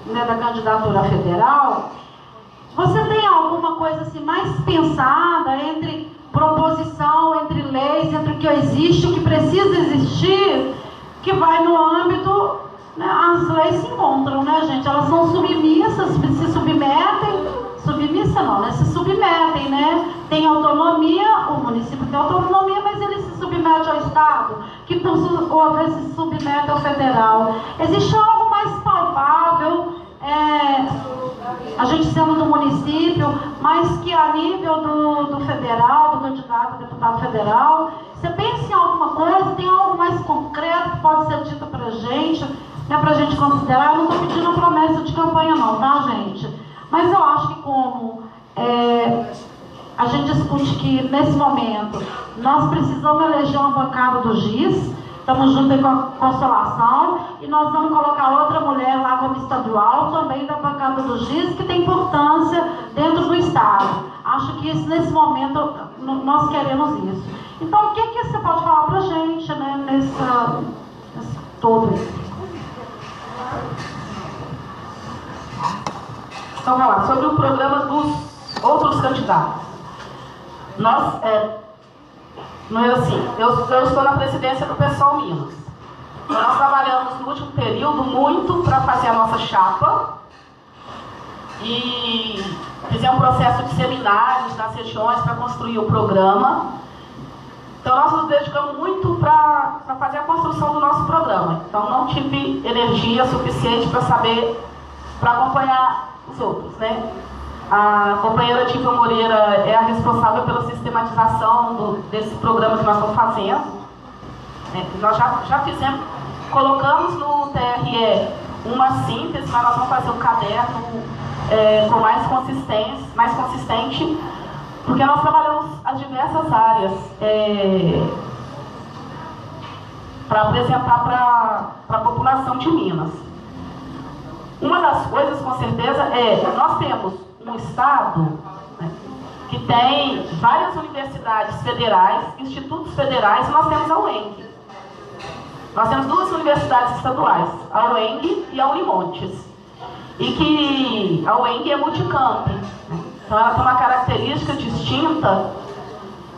da candidatura federal, você tem alguma coisa assim mais pensada entre proposição, entre leis, entre o que existe, o que precisa existir, que vai no âmbito, as leis se encontram, gente? Elas são submissas, se submetem, submissa não, se submetem, Tem autonomia, o município tem autonomia, mas ele se submete ao Estado, que por sua vez se submete ao federal. Existe algo mais palpável, a gente sendo do município, mas que a nível do federal, do candidato a deputado federal, você pensa em alguma coisa, tem algo mais concreto que pode ser dito pra gente, pra gente considerar? Eu não estou pedindo promessa de campanha não, tá, gente? Mas eu acho que como a gente discute que nesse momento nós precisamos eleger uma bancada do GIS, estamos juntos com a Consolação, e nós vamos colocar outra mulher lá como estadual, também da bancada do GIS, que tem importância dentro do Estado. Acho que isso, nesse momento, nós queremos isso. Então, o que você pode falar pra gente, nesse todo isso? Então, vamos lá, sobre o programa dos outros candidatos. Nós, eu estou na presidência do PSOL Minas. Nós trabalhamos no último período muito para fazer a nossa chapa e fizemos um processo de seminários nas regiões para construir o programa. Então nós nos dedicamos muito para fazer a construção do nosso programa. Então não tive energia suficiente para acompanhar os outros, A companheira Tiva Moreira é a responsável pela sistematização desse programa que nós estamos fazendo. Nós já fizemos, colocamos no TRE uma síntese, mas nós vamos fazer um caderno com mais consistente, porque nós trabalhamos as diversas áreas para apresentar para a população de Minas. Uma das coisas, com certeza, nós temos um estado que tem várias universidades federais, institutos federais, e nós temos a UENG. Nós temos duas universidades estaduais, a UENG e a Unimontes. E que a UENG é multicamp, então ela tem uma característica distinta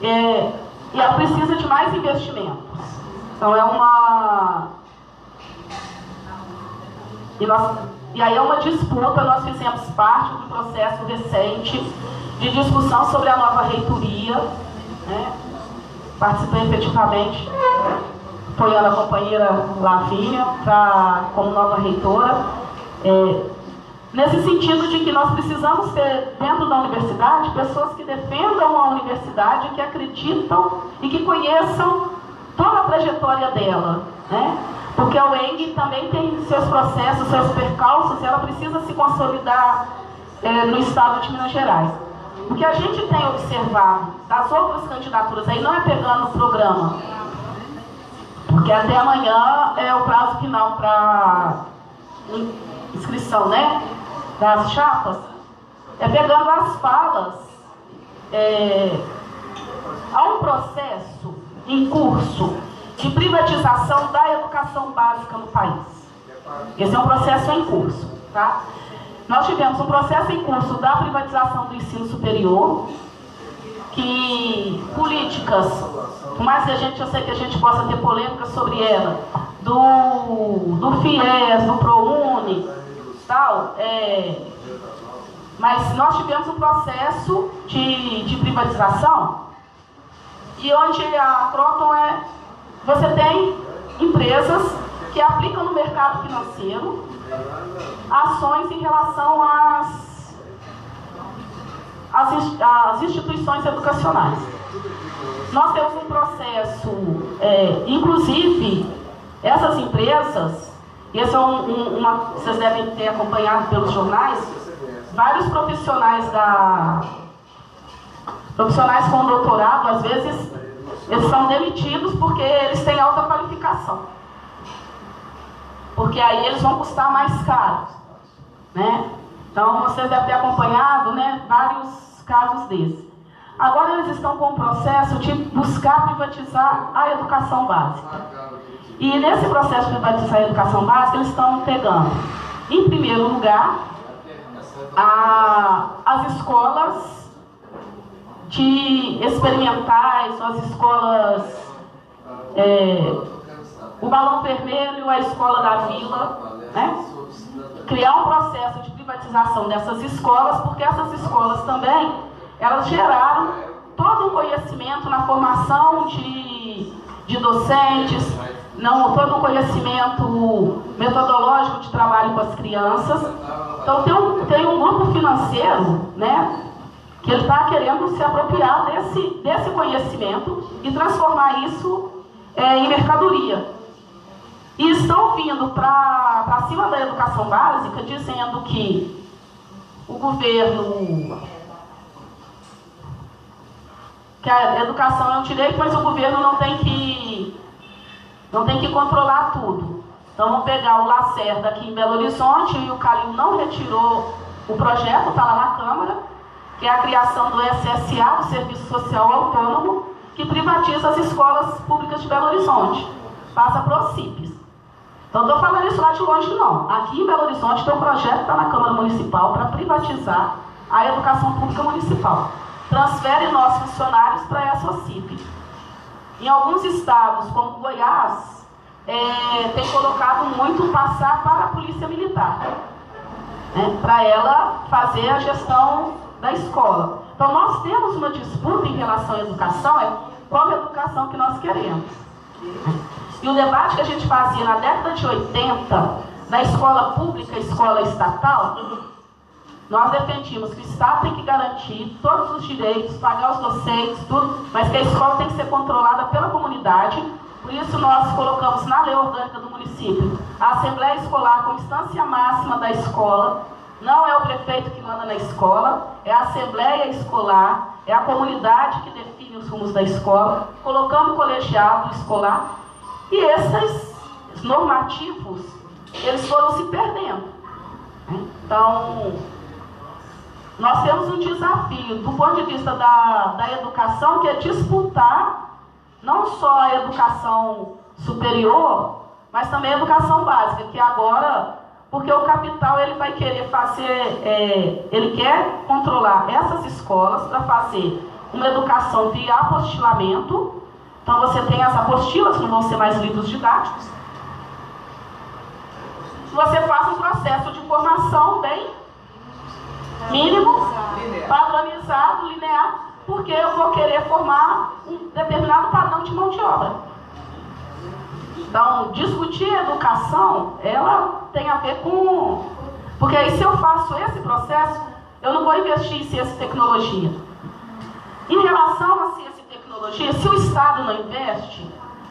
e ela precisa de mais investimentos. Então E aí é uma disputa, nós fizemos parte do processo recente de discussão sobre a nova reitoria, Participei efetivamente, apoiando a companheira Lavínia como nova reitora, nesse sentido de que nós precisamos ter dentro da universidade pessoas que defendam a universidade, que acreditam e que conheçam toda a trajetória dela, Porque a UENG também tem seus processos, seus percalços, e ela precisa se consolidar no estado de Minas Gerais. O que a gente tem observado das outras candidaturas, aí não é pegando o programa, porque até amanhã é o prazo final para inscrição, né, das chapas. Pegando as falas, há um processo em curso de privatização da educação básica no país. Esse é um processo em curso, tá? Nós tivemos um processo em curso da privatização do ensino superior, que políticas, por mais que eu sei que a gente possa ter polêmica sobre ela, do FIES, do ProUni, tal, mas nós tivemos um processo de privatização, e onde a Croton você tem empresas que aplicam no mercado financeiro ações em relação às instituições educacionais. Nós temos um processo, inclusive, essas empresas, e esse vocês devem ter acompanhado pelos jornais, vários profissionais com doutorado, às vezes, eles são demitidos porque eles têm alta qualificação. Porque aí eles vão custar mais caro, né? Então, vocês devem ter acompanhado, né, vários casos desses. Agora eles estão com o processo de buscar privatizar a educação básica. E nesse processo de privatizar a educação básica, eles estão pegando, em primeiro lugar, as escolas experimentais, ou as escolas, o Balão Vermelho, a Escola da Vila, né? Criar um processo de privatização dessas escolas, porque essas escolas também, elas geraram todo um conhecimento na formação de docentes, todo um conhecimento metodológico de trabalho com as crianças. Então tem um grupo financeiro, né, que ele está querendo se apropriar desse conhecimento e transformar isso em mercadoria. E estão vindo para cima da educação básica, dizendo que o governo, que a educação é um direito, mas o governo não tem que controlar tudo. Então vamos pegar o Lacerda aqui em Belo Horizonte, e o Calil não retirou o projeto, está lá na Câmara, que é a criação do SSA, o Serviço Social Autônomo, que privatiza as escolas públicas de Belo Horizonte, passa para os CIPs. Então, não estou falando isso lá de longe, não. Aqui em Belo Horizonte tem um projeto que está na Câmara Municipal para privatizar a educação pública municipal. Transfere nossos funcionários para essa OCIP. Em alguns estados, como Goiás, tem colocado muito passar para a Polícia Militar, né, para ela fazer a gestão da escola. Então, nós temos uma disputa em relação à educação, qual é a educação que nós queremos. E o debate que a gente fazia na década de 80, da escola pública e escola estatal, nós defendíamos que o Estado tem que garantir todos os direitos, pagar os docentes, tudo, mas que a escola tem que ser controlada pela comunidade. Por isso nós colocamos na lei orgânica do município a Assembleia Escolar como instância máxima da escola. Não é o prefeito que manda na escola, é a Assembleia Escolar, é a comunidade que define os rumos da escola, colocando o colegiado escolar. E esses normativos, eles foram se perdendo. Então, nós temos um desafio, do ponto de vista da educação, que é disputar não só a educação superior, mas também a educação básica, que agora, porque o capital ele vai querer fazer, ele quer controlar essas escolas para fazer uma educação de apostilamento. Então você tem as apostilas, não vão ser mais livros didáticos. Você faz um processo de formação bem mínimo, padronizado, linear, porque eu vou querer formar um determinado padrão de mão de obra. Então, discutir a educação, ela tem a ver com... Porque aí se eu faço esse processo, eu não vou investir em ciência e tecnologia. Em relação à ciência e tecnologia, se o Estado não investe,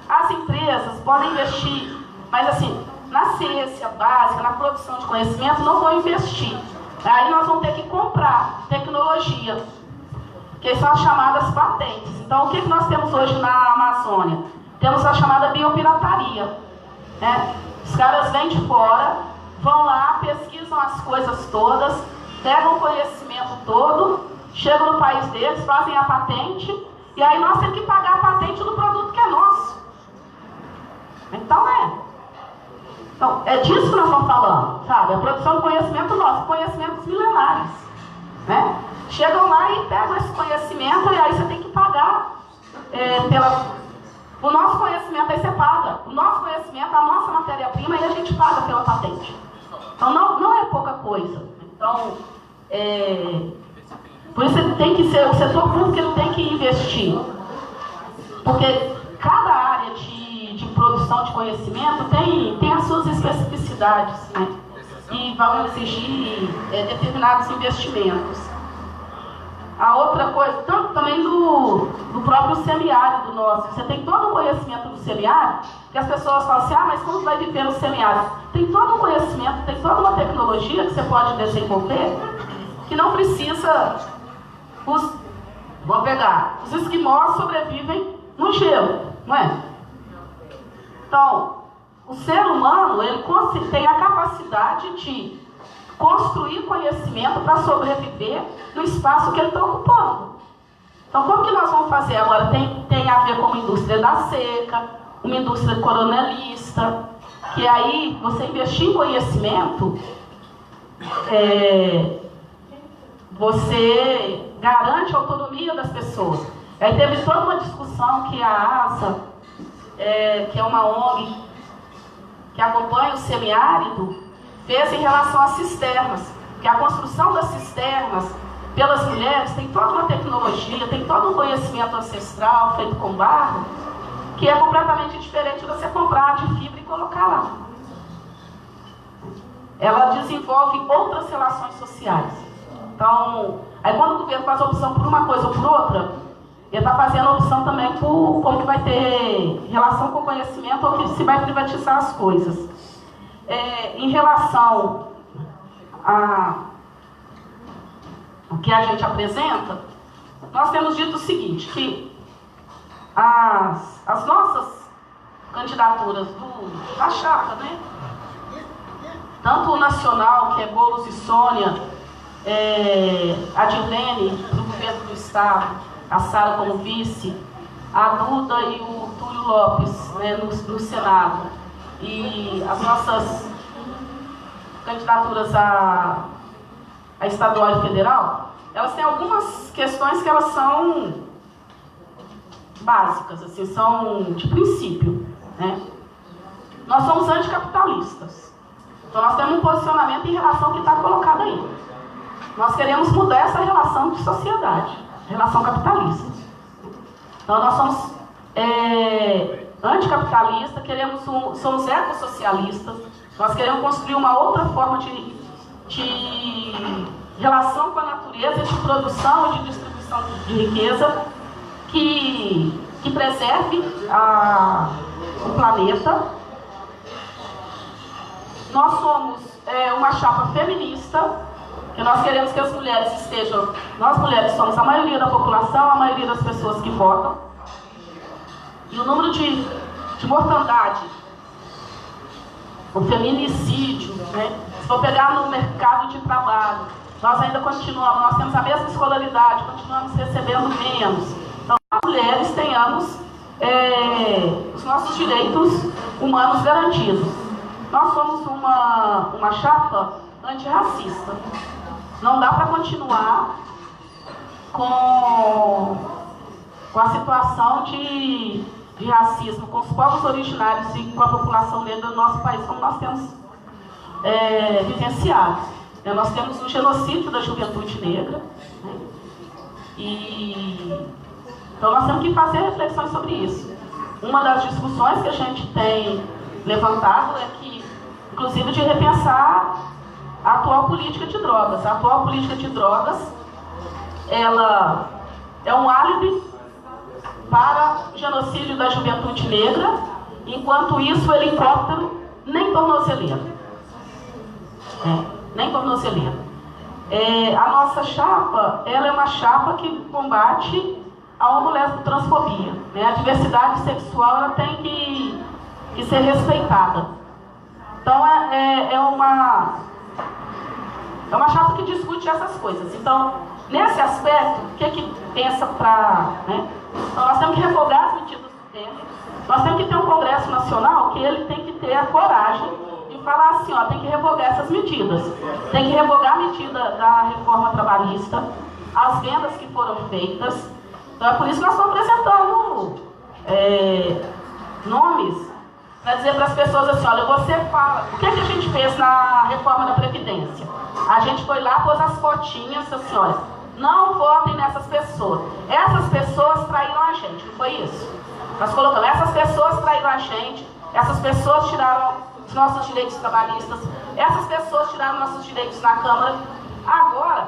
as empresas podem investir, mas assim, na ciência básica, na produção de conhecimento, não vão investir. Aí nós vamos ter que comprar tecnologia, que são as chamadas patentes. Então, o que nós temos hoje na Amazônia? temos a chamada biopirataria, né? Os caras vêm de fora, vão lá, pesquisam as coisas todas, pegam o conhecimento todo, chegam no país deles, fazem a patente, e aí nós temos que pagar a patente do produto que é nosso. Então é disso que nós estamos falando, sabe? A produção de conhecimento nosso, conhecimentos milenares, né? Chegam lá e pegam esse conhecimento, e aí você tem que pagar o nosso conhecimento, aí você paga. O nosso conhecimento, a nossa matéria-prima, aí a gente paga pela patente. Então não é pouca coisa. Então, por isso tem que ser, o setor público ele tem que investir. Porque cada área de produção de conhecimento tem as suas especificidades, né? E vão exigir determinados investimentos. A outra coisa, tanto também do próprio semiárido nosso. Você tem todo o conhecimento do semiárido, que as pessoas falam assim, mas como vai viver no semiárido? Tem todo um conhecimento, tem toda uma tecnologia que você pode desenvolver, que não precisa... Vamos pegar, os esquimós sobrevivem no gelo, não é? Então, o ser humano, ele tem a capacidade de construir conhecimento para sobreviver no espaço que ele está ocupando. Então, como que nós vamos fazer agora? Tem a ver com uma indústria da seca, uma indústria coronelista, que aí você investir em conhecimento, você garante a autonomia das pessoas. Aí teve toda uma discussão que a ASA, que é uma ONG que acompanha o semiárido, fez em relação às cisternas, que a construção das cisternas pelas mulheres tem toda uma tecnologia, tem todo um conhecimento ancestral feito com barro, que é completamente diferente de você comprar de fibra e colocar lá. Ela desenvolve outras relações sociais. Então, aí quando o governo faz a opção por uma coisa ou por outra, ele está fazendo a opção também por como que vai ter relação com o conhecimento ou que se vai privatizar as coisas. Em relação ao que a gente apresenta, nós temos dito o seguinte, que as nossas candidaturas da chapa, né? Tanto o nacional, que é Boulos e Sônia, a Dirlene, do governo do Estado, a Sara como vice, a Duda e o Túlio Lopes, né, no Senado, e as nossas candidaturas a estadual e federal, elas têm algumas questões que elas são básicas, assim, são de princípio, né? Nós somos anticapitalistas. Então nós temos um posicionamento em relação ao que está colocado aí. Nós queremos mudar essa relação de sociedade, relação capitalista. Então nós somos anticapitalistas, somos ecossocialistas, nós queremos construir uma outra forma de relação com a natureza, de produção e de distribuição de riqueza que preserve o planeta. Nós somos uma chapa feminista, que nós queremos que as mulheres estejam... Nós mulheres somos a maioria da população, a maioria das pessoas que votam. E o número de mortandade, o feminicídio, né? Se for pegar no mercado de trabalho, nós ainda continuamos, nós temos a mesma escolaridade, continuamos recebendo menos. Então, as mulheres tenhamos os nossos direitos humanos garantidos. Nós somos uma chapa antirracista. Não dá para continuar com a situação de racismo com os povos originários e com a população negra do nosso país, como nós temos vivenciado. Nós temos o genocídio da juventude negra, né? Então nós temos que fazer reflexões sobre isso. Uma das discussões que a gente tem levantado é que, inclusive, de repensar a atual política de drogas. A atual política de drogas, ela é um álibi para o genocídio da juventude negra, enquanto isso o helicóptero nem tornozeleira. Nem tornozeleira. A nossa chapa, ela é uma chapa que combate a homo-lesbo-transfobia, né? A diversidade sexual ela tem que ser respeitada. Então é uma chapa que discute essas coisas. Então, nesse aspecto, o que pensa para... Né? Então, nós temos que revogar as medidas do tempo. Nós temos que ter um Congresso Nacional que ele tem que ter a coragem de falar assim, ó, tem que revogar essas medidas. Tem que revogar a medida da reforma trabalhista, as vendas que foram feitas. Então, é por isso que nós estamos apresentando nomes para dizer para as pessoas assim, olha, você fala, o que a gente fez na reforma da Previdência? A gente foi lá, pôs as fotinhas, assim, olha, não votem nessas pessoas. Essas pessoas traíram a gente, não foi isso? Nós colocamos, essas pessoas traíram a gente, essas pessoas tiraram os nossos direitos trabalhistas, essas pessoas tiraram nossos direitos na Câmara. Agora,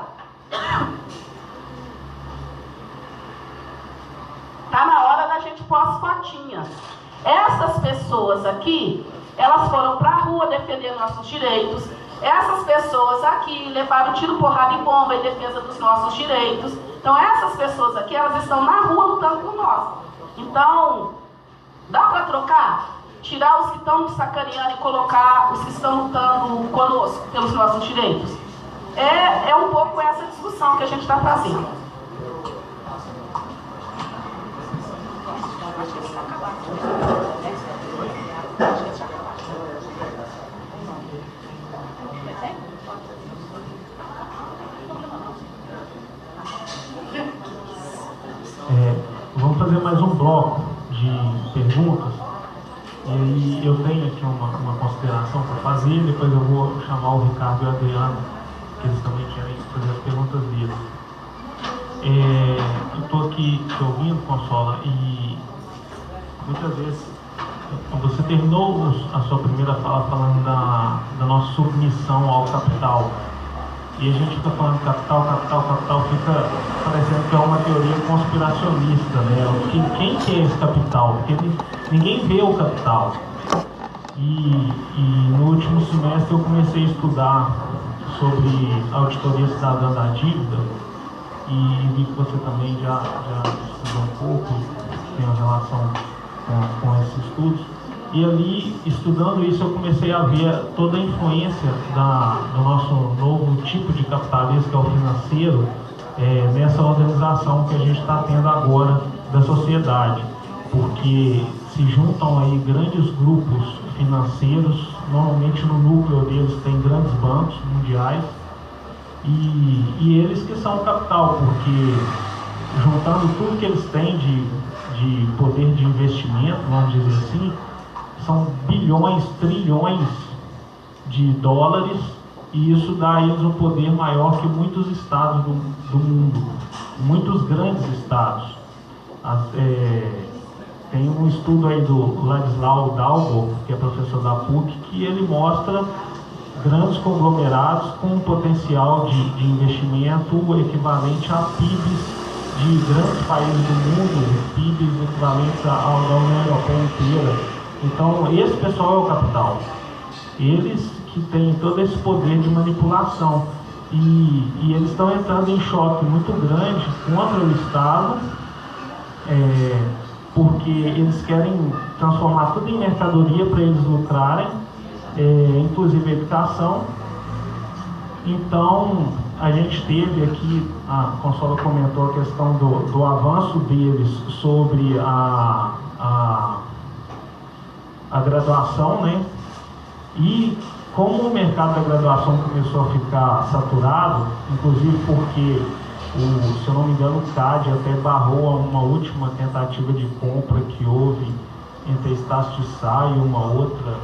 está na hora da gente pôr as fotinhas. Essas pessoas aqui, elas foram para a rua defender nossos direitos. Essas pessoas aqui levaram tiro, porrada e bomba em defesa dos nossos direitos. Então, essas pessoas aqui, elas estão na rua lutando por nós. Então, dá para trocar? Tirar os que estão nos sacaneando e colocar os que estão lutando conosco pelos nossos direitos? É um pouco essa discussão que a gente está fazendo. Vamos fazer mais um bloco de perguntas. E aí eu tenho aqui uma consideração para fazer, depois eu vou chamar o Ricardo e o Adriano, que eles também querem fazer as perguntas deles. Eu estou aqui te ouvindo, Consola, e muitas vezes você terminou a sua primeira fala falando da nossa submissão ao capital. E a gente fica falando capital, fica parecendo que é uma teoria conspiracionista, né? Quem que é esse capital? Porque ninguém vê o capital. E no último semestre eu comecei a estudar sobre auditoria cidadã da dívida e vi que você também já estudou um pouco, tem uma relação com esses estudos. E ali, estudando isso, eu comecei a ver toda a influência do nosso novo tipo de capitalismo, que é o financeiro, nessa organização que a gente está tendo agora da sociedade. Porque se juntam aí grandes grupos financeiros, normalmente no núcleo deles tem grandes bancos mundiais, e eles que são o capital, porque juntando tudo que eles têm de poder de investimento, vamos dizer assim, são bilhões, trilhões de dólares, e isso dá a eles um poder maior que muitos estados do mundo, muitos grandes estados. Tem um estudo aí do Ladislau Dalbo, que é professor da PUC, que ele mostra grandes conglomerados com um potencial de investimento equivalente a PIBs de grandes países do mundo, PIBs equivalentes à União Europeia inteira. Então, esse pessoal é o capital. Eles que têm todo esse poder de manipulação. E eles estão entrando em choque muito grande contra o Estado, porque eles querem transformar tudo em mercadoria para eles lucrarem, inclusive a educação. Então, a gente teve aqui, a Consola comentou a questão do avanço deles sobre a graduação, né? E como o mercado da graduação começou a ficar saturado, inclusive porque, se eu não me engano, o CAD até barrou uma última tentativa de compra que houve entre a Estácio de Sá e uma outra,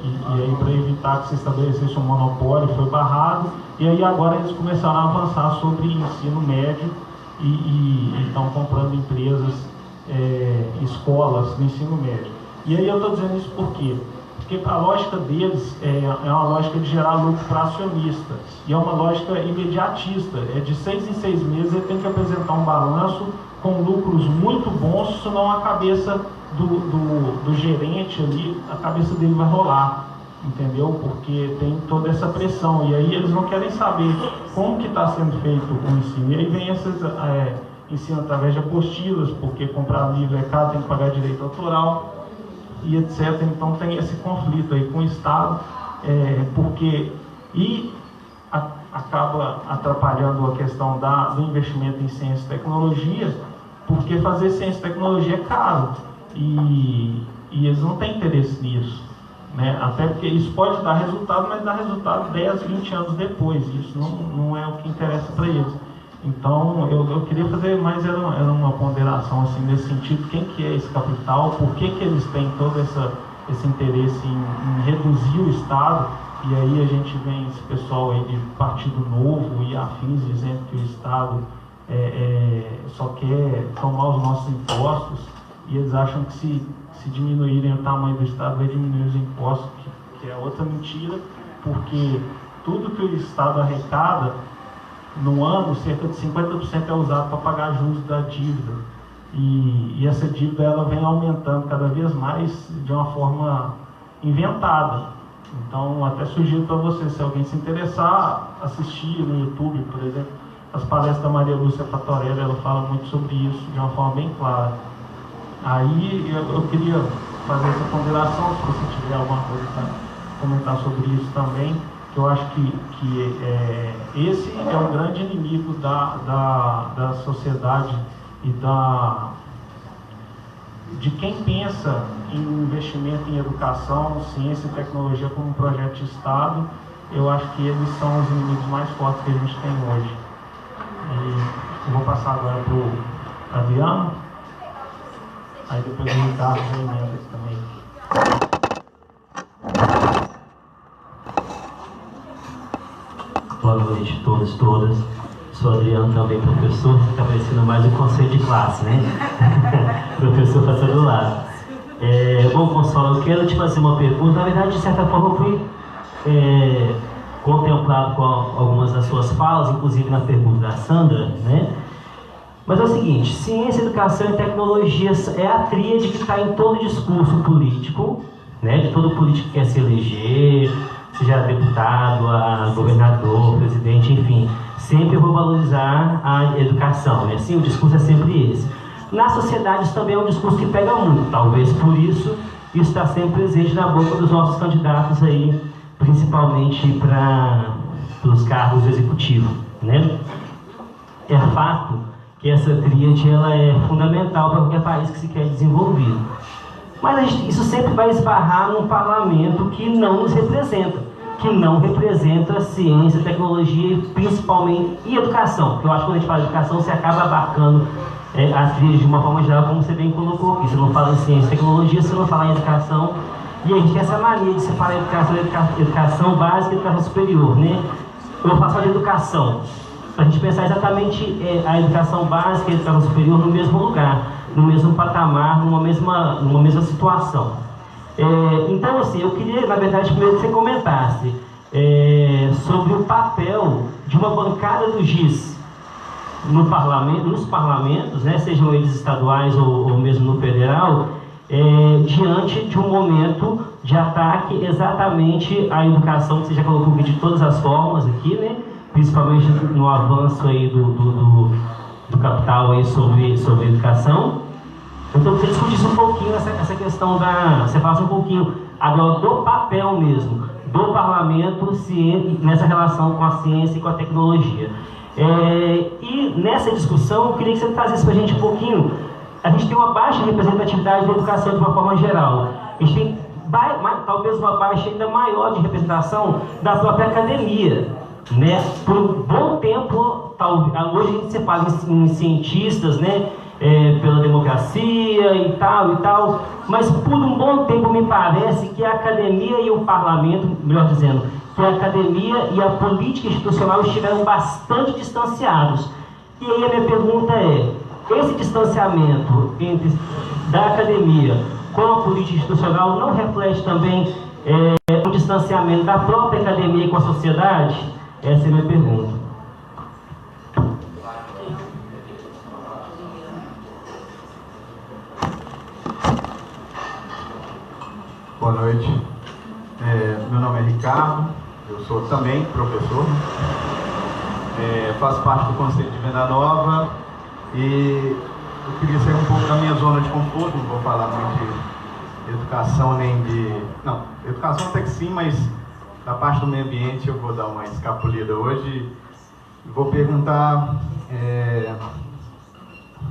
e aí para evitar que se estabelecesse um monopólio foi barrado, e aí agora eles começaram a avançar sobre ensino médio e estão comprando empresas, escolas do ensino médio. E aí eu estou dizendo isso por quê? Porque a lógica deles é uma lógica de gerar lucro para acionista. E é uma lógica imediatista. De 6 em 6 meses ele tem que apresentar um balanço com lucros muito bons, senão a cabeça do gerente ali, a cabeça dele vai rolar. Entendeu? Porque tem toda essa pressão. E aí eles não querem saber como que está sendo feito o ensino. E aí vem ensina através de apostilas, porque comprar livro é caro, tem que pagar direito autoral e etc. Então tem esse conflito aí com o Estado, acaba atrapalhando a questão do investimento em ciência e tecnologia, porque fazer ciência e tecnologia é caro e eles não têm interesse nisso, né? Até porque isso pode dar resultado, mas dá resultado 10, 20 anos depois. Isso não é o que interessa para eles. Então eu queria fazer mais era uma ponderação assim, nesse sentido: quem que é esse capital, por que eles têm todo esse interesse em reduzir o Estado. E aí a gente vem esse pessoal aí de Partido Novo e afins dizendo que o Estado só quer tomar os nossos impostos, e eles acham que se diminuírem o tamanho do Estado vai diminuir os impostos, que é outra mentira, porque tudo que o Estado arrecada no ano, cerca de 50% é usado para pagar juros da dívida, e essa dívida ela vem aumentando cada vez mais de uma forma inventada. Então, até sugiro para você, se alguém se interessar, assistir no YouTube, por exemplo, as palestras da Maria Lúcia Patorelli, ela fala muito sobre isso de uma forma bem clara. Aí eu queria fazer essa ponderação, se você tiver alguma coisa para comentar sobre isso também, que eu acho que esse é um grande inimigo da sociedade e de quem pensa em investimento em educação, ciência e tecnologia como um projeto de Estado. Eu acho que eles são os inimigos mais fortes que a gente tem hoje. E eu vou passar agora para o Adriano, aí depois o Ricardo já emenda também. Boa noite a todos e todas. Sou Adriano, também professor, está parecendo mais um conselho de classe, né? Professor para todo lado. Bom, Consola, eu quero te fazer uma pergunta. Na verdade, de certa forma, eu fui contemplado com algumas das suas falas, inclusive na pergunta da Sandra, né? Mas é o seguinte: ciência, educação e tecnologia é a tríade que está em todo discurso político, né? De todo político que quer se eleger, seja deputado, governador, presidente, enfim. Sempre eu vou valorizar a educação, né? Sim, o discurso é sempre esse. Na sociedade isso também é um discurso que pega muito, talvez por isso está sempre presente na boca dos nossos candidatos aí, principalmente para os cargos executivos, né? É fato que essa tríade ela é fundamental para qualquer país que se quer desenvolver. Mas isso sempre vai esbarrar num parlamento que não nos representa, que não representa ciência, tecnologia e principalmente educação. Porque eu acho que quando a gente fala de educação, você acaba abarcando a tríade de uma forma geral, como você bem colocou aqui. Você não fala em ciência e tecnologia, você não fala em educação. E a gente tem essa mania de separar educação básica e educação superior, né? Eu vou falar de educação, para a gente pensar exatamente a educação básica e a educação superior no mesmo lugar, no mesmo patamar, numa mesma situação. Então, assim, eu queria, na verdade, primeiro que você comentasse sobre o papel de uma bancada do GIS nos parlamentos, né, sejam eles estaduais ou mesmo no federal, diante de um momento de ataque exatamente à educação, que você já colocou de todas as formas aqui, né, principalmente no avanço aí do capital aí sobre a educação. Então você discutisse um pouquinho essa questão você falasse um pouquinho agora do papel mesmo, do parlamento nessa relação com a ciência e com a tecnologia. E nessa discussão, eu queria que você trazesse para a gente um pouquinho. A gente tem uma baixa representatividade da educação de uma forma geral. A gente tem talvez uma baixa ainda maior de representação da própria academia, né? Por um bom tempo, hoje a gente se fala em cientistas, né? Pela democracia e tal, mas por um bom tempo me parece que a academia e o parlamento, melhor dizendo, que a academia e a política institucional estiveram bastante distanciados. E aí a minha pergunta esse distanciamento da academia com a política institucional não reflete também um distanciamento da própria academia com a sociedade? Essa é a minha pergunta. Boa noite. Meu nome é Ricardo, eu sou também professor, faço parte do Conselho de Venda Nova E eu queria sair um pouco da minha zona de conforto, não vou falar muito de educação nem de... Não, educação até que sim, mas da parte do meio ambiente eu vou dar uma escapulida hoje. Vou perguntar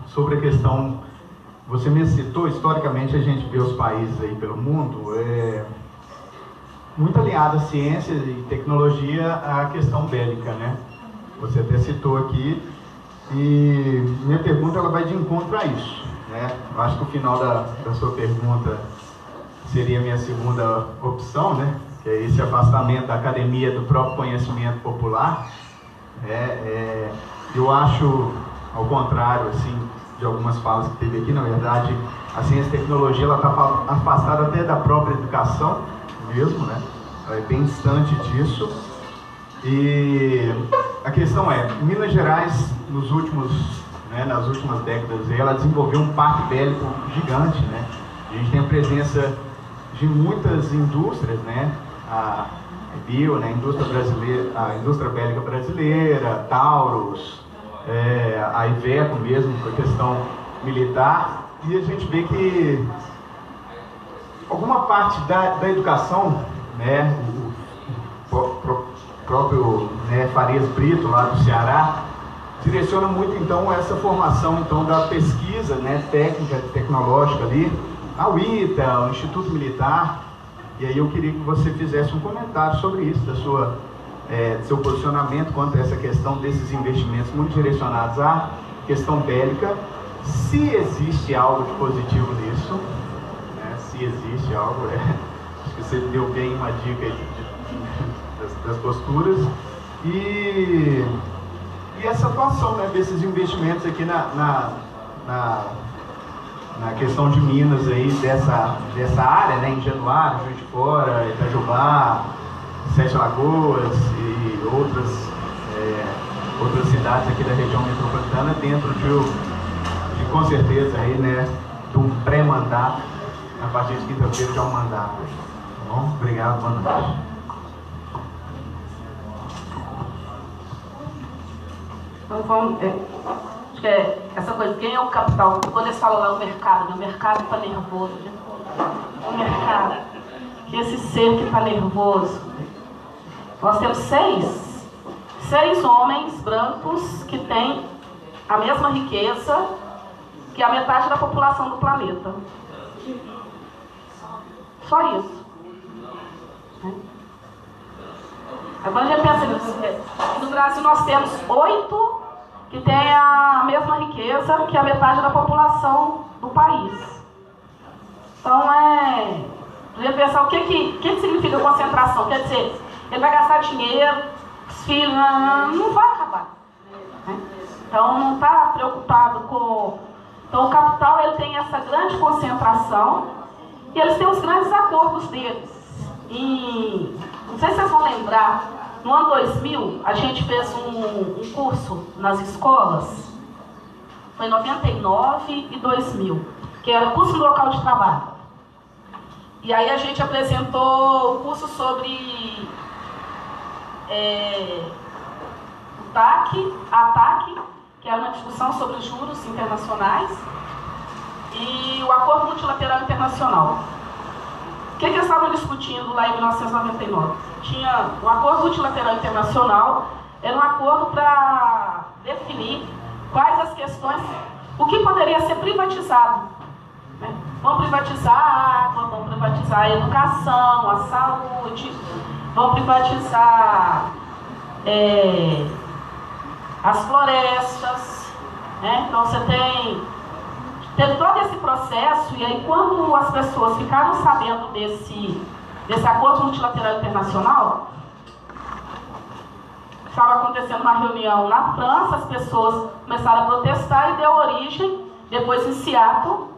sobre a questão... Você me citou, historicamente a gente vê os países aí pelo mundo muito alinhado à ciência e tecnologia à questão bélica, né? Você até citou aqui, e minha pergunta ela vai de encontro a isso, né? Eu acho que o final da sua pergunta seria a minha segunda opção, né? Que é esse afastamento da academia do próprio conhecimento popular. Eu acho, ao contrário, assim, de algumas falas que teve aqui, na verdade, a ciência e tecnologia ela está afastada até da própria educação mesmo, né? Ela é bem distante disso. E a questão é, Minas Gerais, nas últimas décadas, ela desenvolveu um parque bélico gigante, né? A gente tem a presença de muitas indústrias, né? A Bio, né? A indústria bélica brasileira, Taurus, a Iveco mesmo, com a questão militar, e a gente vê que alguma parte da educação, né, o próprio Farias Brito, lá do Ceará, direciona muito então essa formação então da pesquisa, né, técnica, tecnológica ali, ao ITA, ao Instituto Militar. E aí eu queria que você fizesse um comentário sobre isso, do seu posicionamento quanto a essa questão desses investimentos muito direcionados à questão bélica, se existe algo de positivo nisso, né? Se existe algo, acho que você deu bem uma dica aí das posturas, e essa atuação, né, desses investimentos aqui na questão de Minas aí, dessa área, né, em Januário, Juiz de Fora, Itajubá, Sete Lagoas e outras cidades aqui da região metropolitana, dentro de com certeza aí, né, de um pré-mandato, a partir de quinta-feira já um mandato. Tá bom? Obrigado, boa noite. Então vamos, acho que essa coisa, quem é o capital? Quando eles falam lá o mercado está nervoso. O mercado, que esse ser que está nervoso. Nós temos seis homens brancos que têm a mesma riqueza que a metade da população do planeta. Só isso. Agora a gente pensa nisso. No Brasil nós temos 8 que têm a mesma riqueza que a metade da população do país. Então a gente pensar o que significa concentração. Quer dizer, ele vai gastar dinheiro, os filhos, não vai acabar. Né? Então não está preocupado com... Então o capital ele tem essa grande concentração e eles têm os grandes acordos deles. E não sei se vocês vão lembrar, no ano 2000 a gente fez um curso nas escolas, foi em 99 e 2000, que era curso no local de trabalho. E aí a gente apresentou o curso sobre o TAC, que era uma discussão sobre juros internacionais, e o Acordo Multilateral Internacional. O que eles estavam discutindo lá em 1999? Tinha um Acordo Multilateral Internacional, era um acordo para definir quais as questões, o que poderia ser privatizado. Né? Vão privatizar a água, vão privatizar a educação, a saúde, vão privatizar as florestas. Né? Então você teve todo esse processo, e aí quando as pessoas ficaram sabendo desse acordo multilateral internacional, estava acontecendo uma reunião na França, as pessoas começaram a protestar e deu origem, depois em Seattle,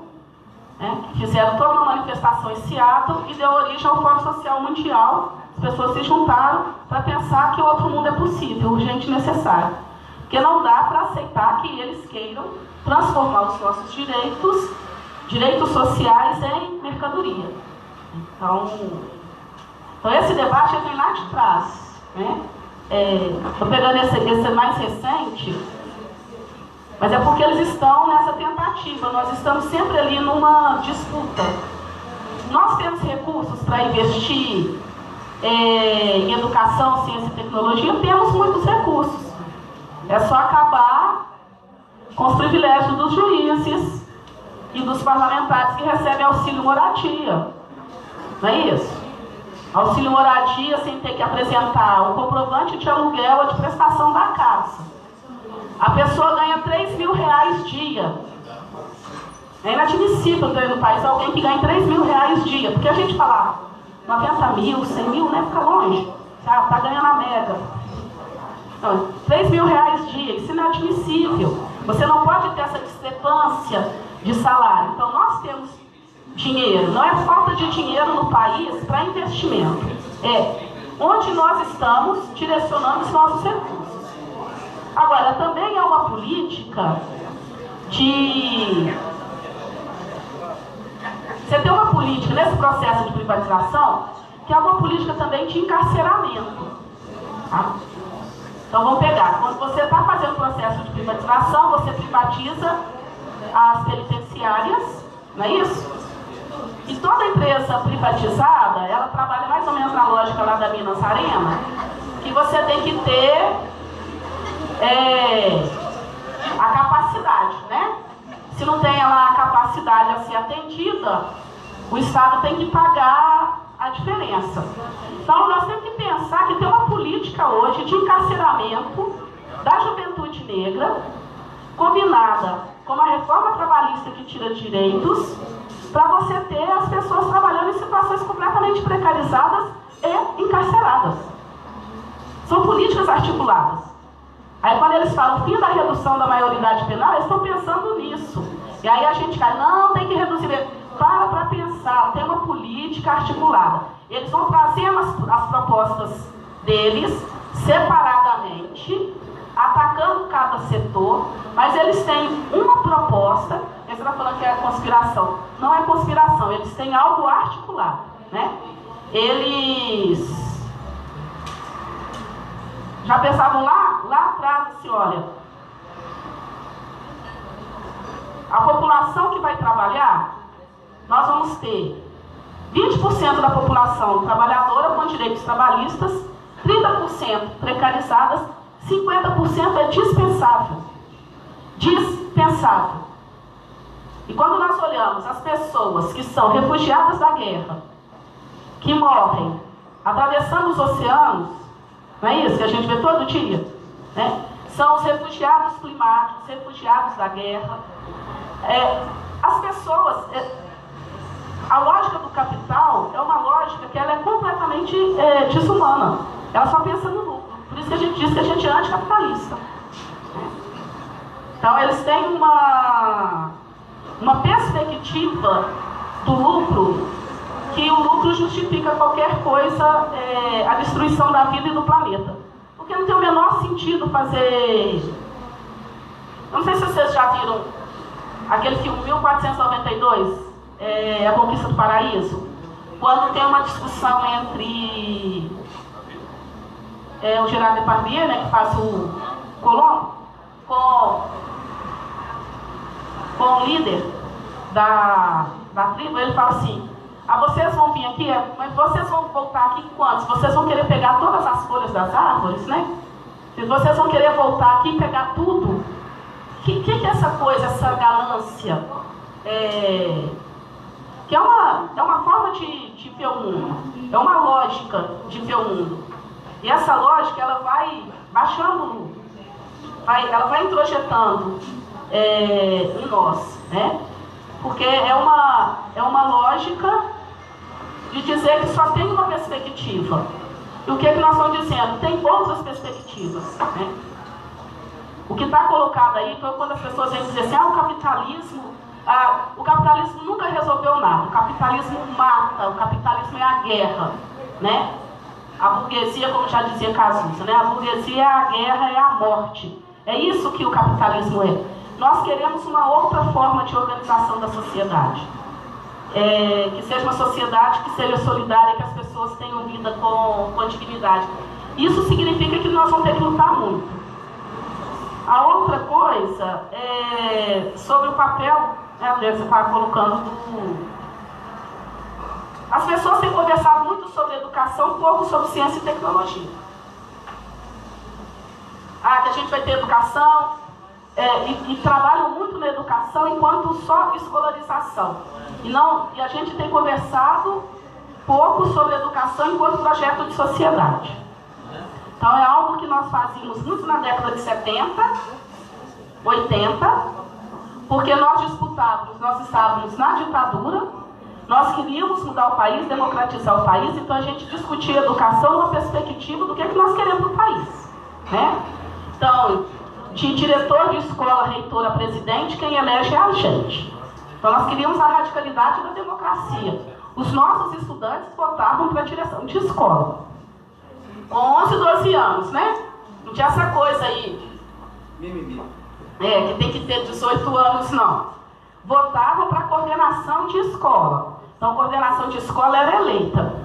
né, fizeram toda uma manifestação em Seattle e deu origem ao Fórum Social Mundial. As pessoas se juntaram para pensar que o outro mundo é possível, urgente e necessário. Porque não dá para aceitar que eles queiram transformar os nossos direitos sociais em mercadoria. Então esse debate vem lá de trás. Né? Estou pegando esse mais recente, Mas é porque eles estão nessa tentativa, nós estamos sempre ali numa disputa. Nós temos recursos para investir em educação, ciência e tecnologia, temos muitos recursos. É só acabar com os privilégios dos juízes e dos parlamentares que recebem auxílio moradia. Não é isso? Auxílio moradia sem ter que apresentar o comprovante de aluguel ou de prestação da casa. A pessoa ganha R$3.000 dia. É inadmissível ter no país alguém que ganha R$3.000 dia. Porque a gente fala 90 mil, 100 mil, né? Fica longe. Tá ganhando a mega. Então, R$3.000 dia, isso é inadmissível. Você não pode ter essa discrepância de salário. Então, nós temos dinheiro. Não é falta de dinheiro no país para investimento. É onde nós estamos direcionando os nossos recursos. Agora, também é uma política de... Você tem uma política nesse processo de privatização que é uma política também de encarceramento. Tá? Então, vamos pegar. Quando você está fazendo o processo de privatização, você privatiza as penitenciárias, não é isso? E toda empresa privatizada, ela trabalha mais ou menos na lógica lá da Minas Arena, que você tem que ter a capacidade, né? Se não tem lá a capacidade a ser atendida, o Estado tem que pagar a diferença. Então, nós temos que pensar que tem uma política hoje de encarceramento da juventude negra, combinada com uma reforma trabalhista que tira direitos, para você ter as pessoas trabalhando em situações completamente precarizadas e encarceradas. São políticas articuladas. Aí quando eles falam fim da redução da maioridade penal, eles estão pensando nisso. E aí a gente cai, não, tem que reduzir. Para pensar, tem uma política articulada. Eles vão trazendo as propostas deles separadamente, atacando cada setor, mas eles têm uma proposta. Eles estão falando que é conspiração. Não é conspiração, eles têm algo articulado, né? Eles já pensavam lá atrás, assim, olha, a população que vai trabalhar, nós vamos ter 20% da população trabalhadora com direitos trabalhistas, 30% precarizadas, 50% é dispensável. Dispensável. E quando nós olhamos as pessoas que são refugiadas da guerra, que morrem atravessando os oceanos, não é isso que a gente vê todo dia? Né? São os refugiados climáticos, refugiados da guerra. As pessoas... A lógica do capital é uma lógica que ela é completamente desumana. Ela só pensa no lucro. Por isso que a gente diz que a gente é anticapitalista. Então, eles têm uma perspectiva do lucro, que o lucro justifica qualquer coisa, a destruição da vida e do planeta. Porque não tem o menor sentido fazer... Eu não sei se vocês já viram aquele filme 1492, A Conquista do Paraíso, quando tem uma discussão entre o Gerard Depardieu, né, que faz o Colombo, com o líder da tribo. Ele fala assim: vocês vão vir aqui, mas vocês vão voltar aqui quantos? Vocês vão querer pegar todas as folhas das árvores, né? Vocês vão querer voltar aqui e pegar tudo? Que é essa coisa, essa ganância? Que é uma forma de ver o mundo, é uma lógica de ver o mundo. E essa lógica, ela vai baixando, ela vai introjetando em nós, né? Porque é uma lógica de dizer que só tem uma perspectiva. E o que nós estamos dizendo? Tem outras perspectivas, né? O que está colocado aí foi quando as pessoas vêm dizer assim: o capitalismo nunca resolveu nada, o capitalismo mata, o capitalismo é a guerra, né? A burguesia, como já dizia Cazuza, né? A burguesia é a guerra, é a morte. É isso que o capitalismo é. Nós queremos uma outra forma de organização da sociedade. Que seja uma sociedade que seja solidária, que as pessoas tenham vida com dignidade. Isso significa que nós vamos ter que lutar muito. A outra coisa é sobre o papel, né, André, você estava colocando As pessoas têm conversado muito sobre educação, pouco sobre ciência e tecnologia. Que a gente vai ter educação, e trabalham muito na educação enquanto só escolarização. E a gente tem conversado pouco sobre educação enquanto projeto de sociedade. Então é algo que nós fazíamos muito na década de 70, 80, porque nós disputávamos, nós estávamos na ditadura, nós queríamos mudar o país, democratizar o país, então a gente discutia educação numa perspectiva do que nós queremos no país, né? Então, de diretor de escola, reitor a presidente, quem elege é a gente. Então nós queríamos a radicalidade da democracia. Os nossos estudantes votavam para a direção de escola. Com 11, 12 anos, né? Não tinha essa coisa aí. Que tem que ter 18 anos, não. Votavam para a coordenação de escola. Então, a coordenação de escola era eleita.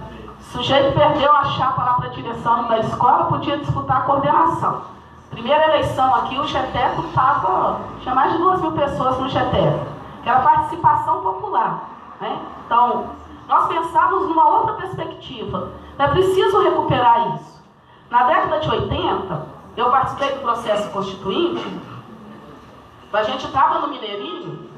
O sujeito perdeu a chapa lá para a direção da escola, podia disputar a coordenação. Primeira eleição aqui, o GETECO tinha mais de 2.000 pessoas no GETECO, que era participação popular, né? Então, nós pensávamos numa outra perspectiva. É preciso recuperar isso. Na década de 80, eu participei do processo constituinte, a gente estava no Mineirinho,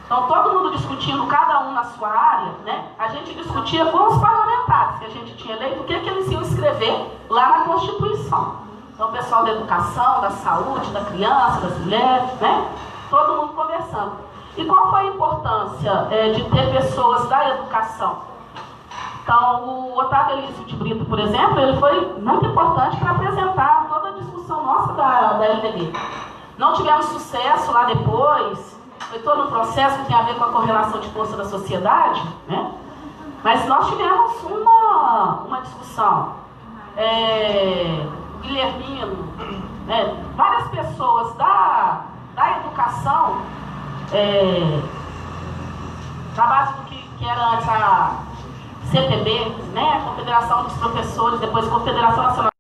então todo mundo discutindo, cada um na sua área, né? A gente discutia com os parlamentares que a gente tinha eleito, o que eles iam escrever lá na Constituição. Então o pessoal da educação, da saúde, da criança, das mulheres, né? Todo mundo conversando. E qual foi a importância de ter pessoas da educação? Então, o Otávio Elício de Brito, por exemplo, ele foi muito importante para apresentar toda a discussão nossa da LDB. Não tivemos sucesso lá depois, foi todo um processo que tem a ver com a correlação de força da sociedade, né? Mas nós tivemos uma discussão. Guilhermino, várias pessoas da educação, da base do que era antes a CPB, né, Confederação dos Professores, depois Confederação Nacional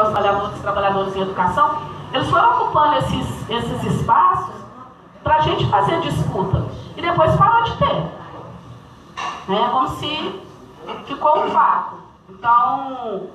dos Trabalhadores em Educação, eles foram ocupando esses espaços para a gente fazer disputa. E depois parou de ter. Como se ficou um vácuo. Então,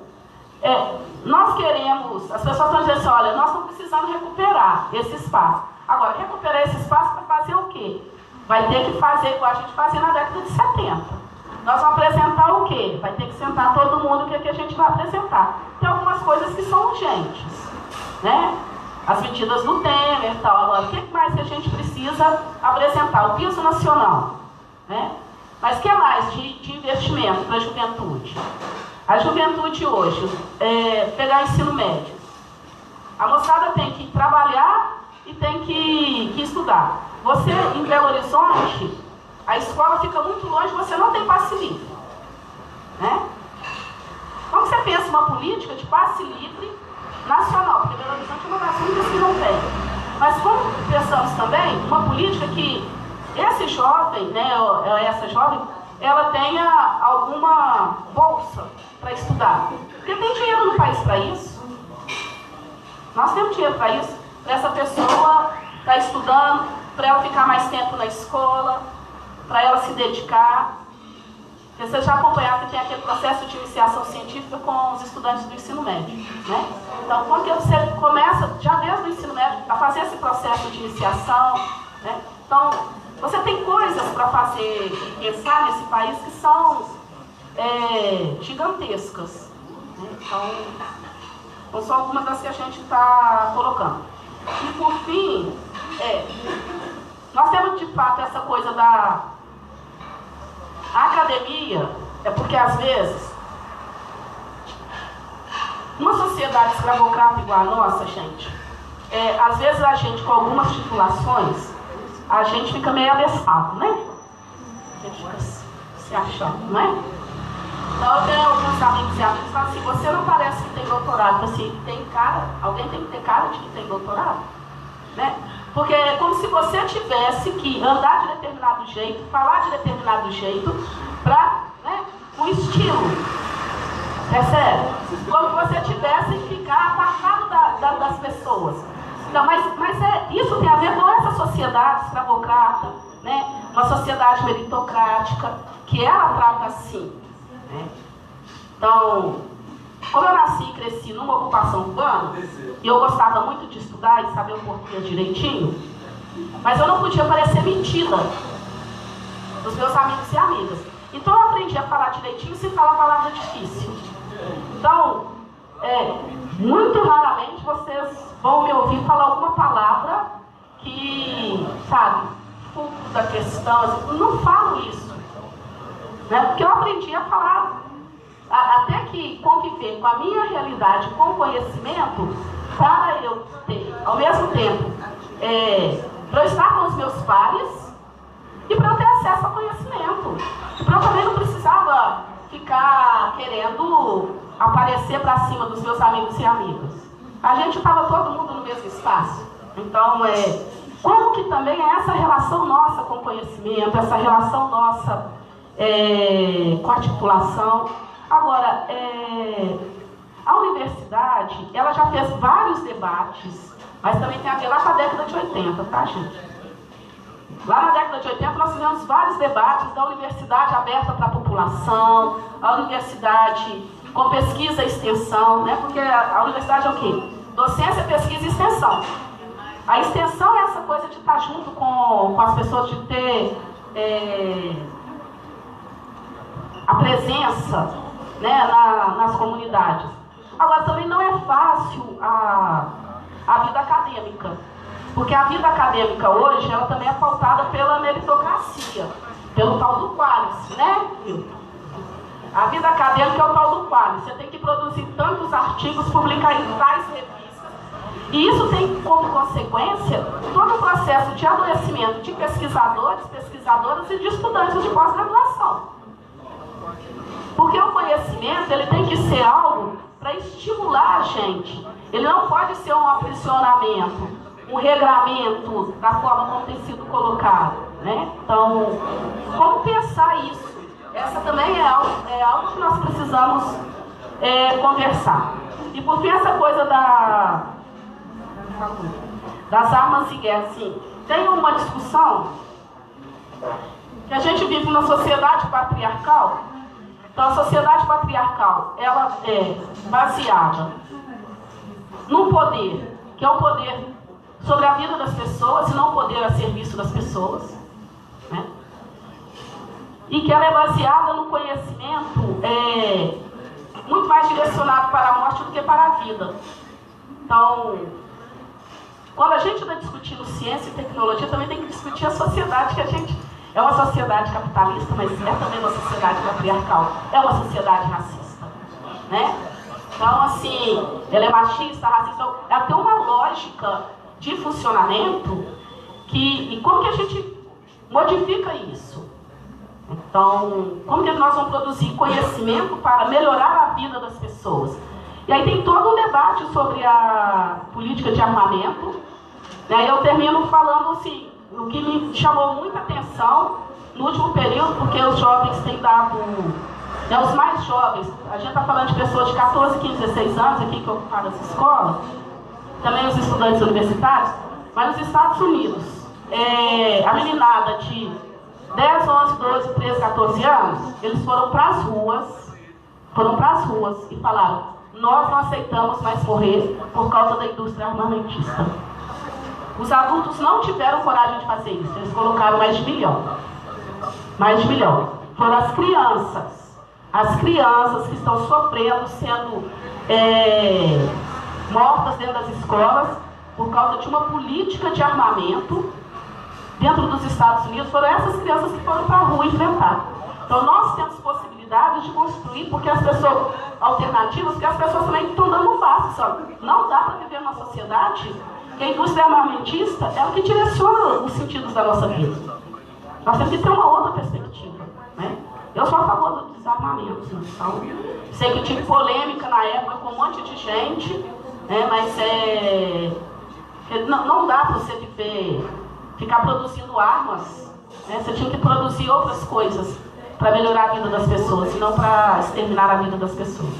nós queremos, as pessoas estão dizendo assim, olha, nós estamos precisando recuperar esse espaço. Agora, recuperar esse espaço para fazer o quê? Vai ter que fazer igual a gente fazia na década de 70. Nós vamos apresentar o quê? Vai ter que sentar todo mundo o que a gente vai apresentar. Tem algumas coisas que são urgentes, né? As medidas do Temer e tal. Agora, o que mais que a gente precisa apresentar? O piso nacional, né? Mas o que mais de investimento para a juventude? A juventude hoje, pegar ensino médio. A moçada tem que trabalhar e tem que estudar. Você, em Belo Horizonte, a escola fica muito longe, você não tem passe livre, né? Como você pensa uma política de passe livre nacional? Porque Belo Horizonte é uma das únicas que não tem. Mas como pensamos também uma política que esse jovem, né, essa jovem, ela tenha alguma bolsa para estudar? Porque tem dinheiro no país para isso. Nós temos dinheiro para isso. Para essa pessoa estar estudando, para ela ficar mais tempo na escola, para ela se dedicar. Vocês já acompanharam que tem aquele processo de iniciação científica com os estudantes do ensino médio, né? Então, quando você começa, já desde o ensino médio, a fazer esse processo de iniciação, né? Então, você tem coisas para fazer, pensar nesse país que são gigantescas, né? Então, são algumas das que a gente está colocando. E, por fim, nós temos, de fato, essa coisa da academia, porque, às vezes, uma sociedade escravocrata igual a nossa, gente, às vezes a gente, com algumas titulações, a gente fica meio abessado, né? A gente fica se achando, não é? Então, eu tenho alguns amigos e amigas que falam assim, você não parece que tem doutorado, assim, tem cara, alguém tem que ter cara de que tem doutorado, né? Porque é como se você tivesse que andar de determinado jeito, falar de determinado jeito, para, né, um estilo. É sério? Como se você tivesse que ficar apartado das pessoas. Então, isso tem a ver com essa sociedade escravocrata, né? Uma sociedade meritocrática, que ela trata assim, né? Então, como eu nasci e cresci numa ocupação urbana, e eu gostava muito de estudar e saber o português direitinho, mas eu não podia parecer metida dos meus amigos e amigas. Então eu aprendi a falar direitinho sem falar palavra difícil. Então, muito raramente vocês vão me ouvir falar alguma palavra que, sabe, fundo da questão, assim, não falo isso, né? Porque eu aprendi a falar, até que conviver com a minha realidade, com o conhecimento, para eu ter, ao mesmo tempo, para eu estar com os meus pares e para eu ter acesso ao conhecimento. Para eu também não precisava ficar querendo aparecer para cima dos meus amigos e amigas. A gente estava todo mundo no mesmo espaço. Então, como que também é essa relação nossa com o conhecimento, essa relação nossa com a articulação. Agora, a universidade, ela já fez vários debates, mas também tem a ver lá com a década de 80, tá, gente? Lá na década de 80 nós fizemos vários debates da universidade aberta para a população, a universidade com pesquisa e extensão, né? Porque a universidade é o quê? Docência, pesquisa e extensão. A extensão é essa coisa de estar junto com as pessoas, de ter a presença, né, nas comunidades. Agora, também não é fácil a vida acadêmica, porque a vida acadêmica hoje, ela também é pautada pela meritocracia, pelo tal do qualis, né? A vida acadêmica é o tal do qualis. Você tem que produzir tantos artigos, publicar em tais revistas, e isso tem como consequência todo o processo de adoecimento de pesquisadores, pesquisadoras e de estudantes de pós-graduação. Porque o conhecimento, ele tem que ser algo para estimular a gente. Ele não pode ser um aprisionamento, um regramento da forma como tem sido colocado, né? Então, como pensar isso? Essa também é algo que nós precisamos conversar. E por fim, essa coisa das armas de guerra, assim, tem uma discussão que a gente vive numa sociedade patriarcal. Então, a sociedade patriarcal, ela é baseada num poder, que é o poder sobre a vida das pessoas, e não o poder a serviço das pessoas, né? E que ela é baseada no conhecimento muito mais direcionado para a morte do que para a vida. Então, quando a gente está discutindo ciência e tecnologia, também tem que discutir a sociedade, que a gente é uma sociedade capitalista, mas é também uma sociedade patriarcal, é uma sociedade racista, né? Então, assim, ela é machista, racista, ela tem uma lógica de funcionamento e como que a gente modifica isso? Então, como que nós vamos produzir conhecimento para melhorar a vida das pessoas? E aí tem todo um debate sobre a política de armamento, né? Eu termino falando assim, o que me chamou muita atenção no último período, porque os jovens têm dado, os mais jovens, a gente está falando de pessoas de 14, 15, 16 anos aqui que ocuparam essa escola, também os estudantes universitários, mas nos Estados Unidos, a meninada de 10, 11, 12, 13, 14 anos, eles foram para as ruas e falaram: nós não aceitamos mais morrer por causa da indústria armamentista. Os adultos não tiveram coragem de fazer isso, eles colocaram mais de 1 milhão. Mais de 1 milhão. Foram as crianças que estão sofrendo, sendo mortas dentro das escolas por causa de uma política de armamento dentro dos Estados Unidos. Foram essas crianças que foram para a rua enfrentar. Então nós temos possibilidades de construir, porque as pessoas alternativas, porque as pessoas também estão dando um passo, sabe? Não dá para viver numa sociedade que a indústria armamentista é o que direciona os sentidos da nossa vida. Nós temos que ter uma outra perspectiva, né? Eu sou a favor do desarmamento, então sei que tive polêmica na época com um monte de gente, né? Mas não dá para você ficar produzindo armas, né? Você tinha que produzir outras coisas para melhorar a vida das pessoas, e não para exterminar a vida das pessoas.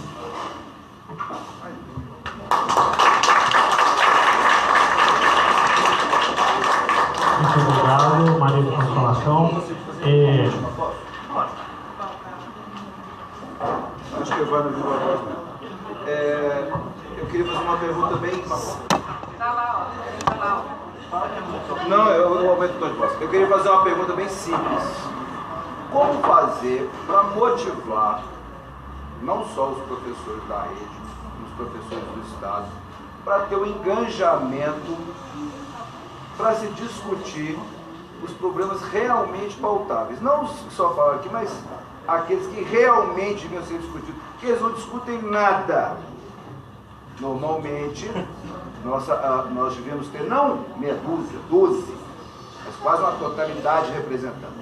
educação. Acho que vai no vídeo agora. Eu queria fazer uma pergunta bem... Tá lá, ó. Não, eu aumento o tom de voz. Eu queria fazer uma pergunta bem simples. Como fazer para motivar não só os professores da rede, os professores do Estado, para ter um engajamento, para se discutir os problemas realmente pautáveis? Não os que só falam aqui, mas aqueles que realmente deviam ser discutidos, porque eles não discutem nada. Normalmente, nós devíamos ter, não meia dúzia, 12, mas quase uma totalidade representando.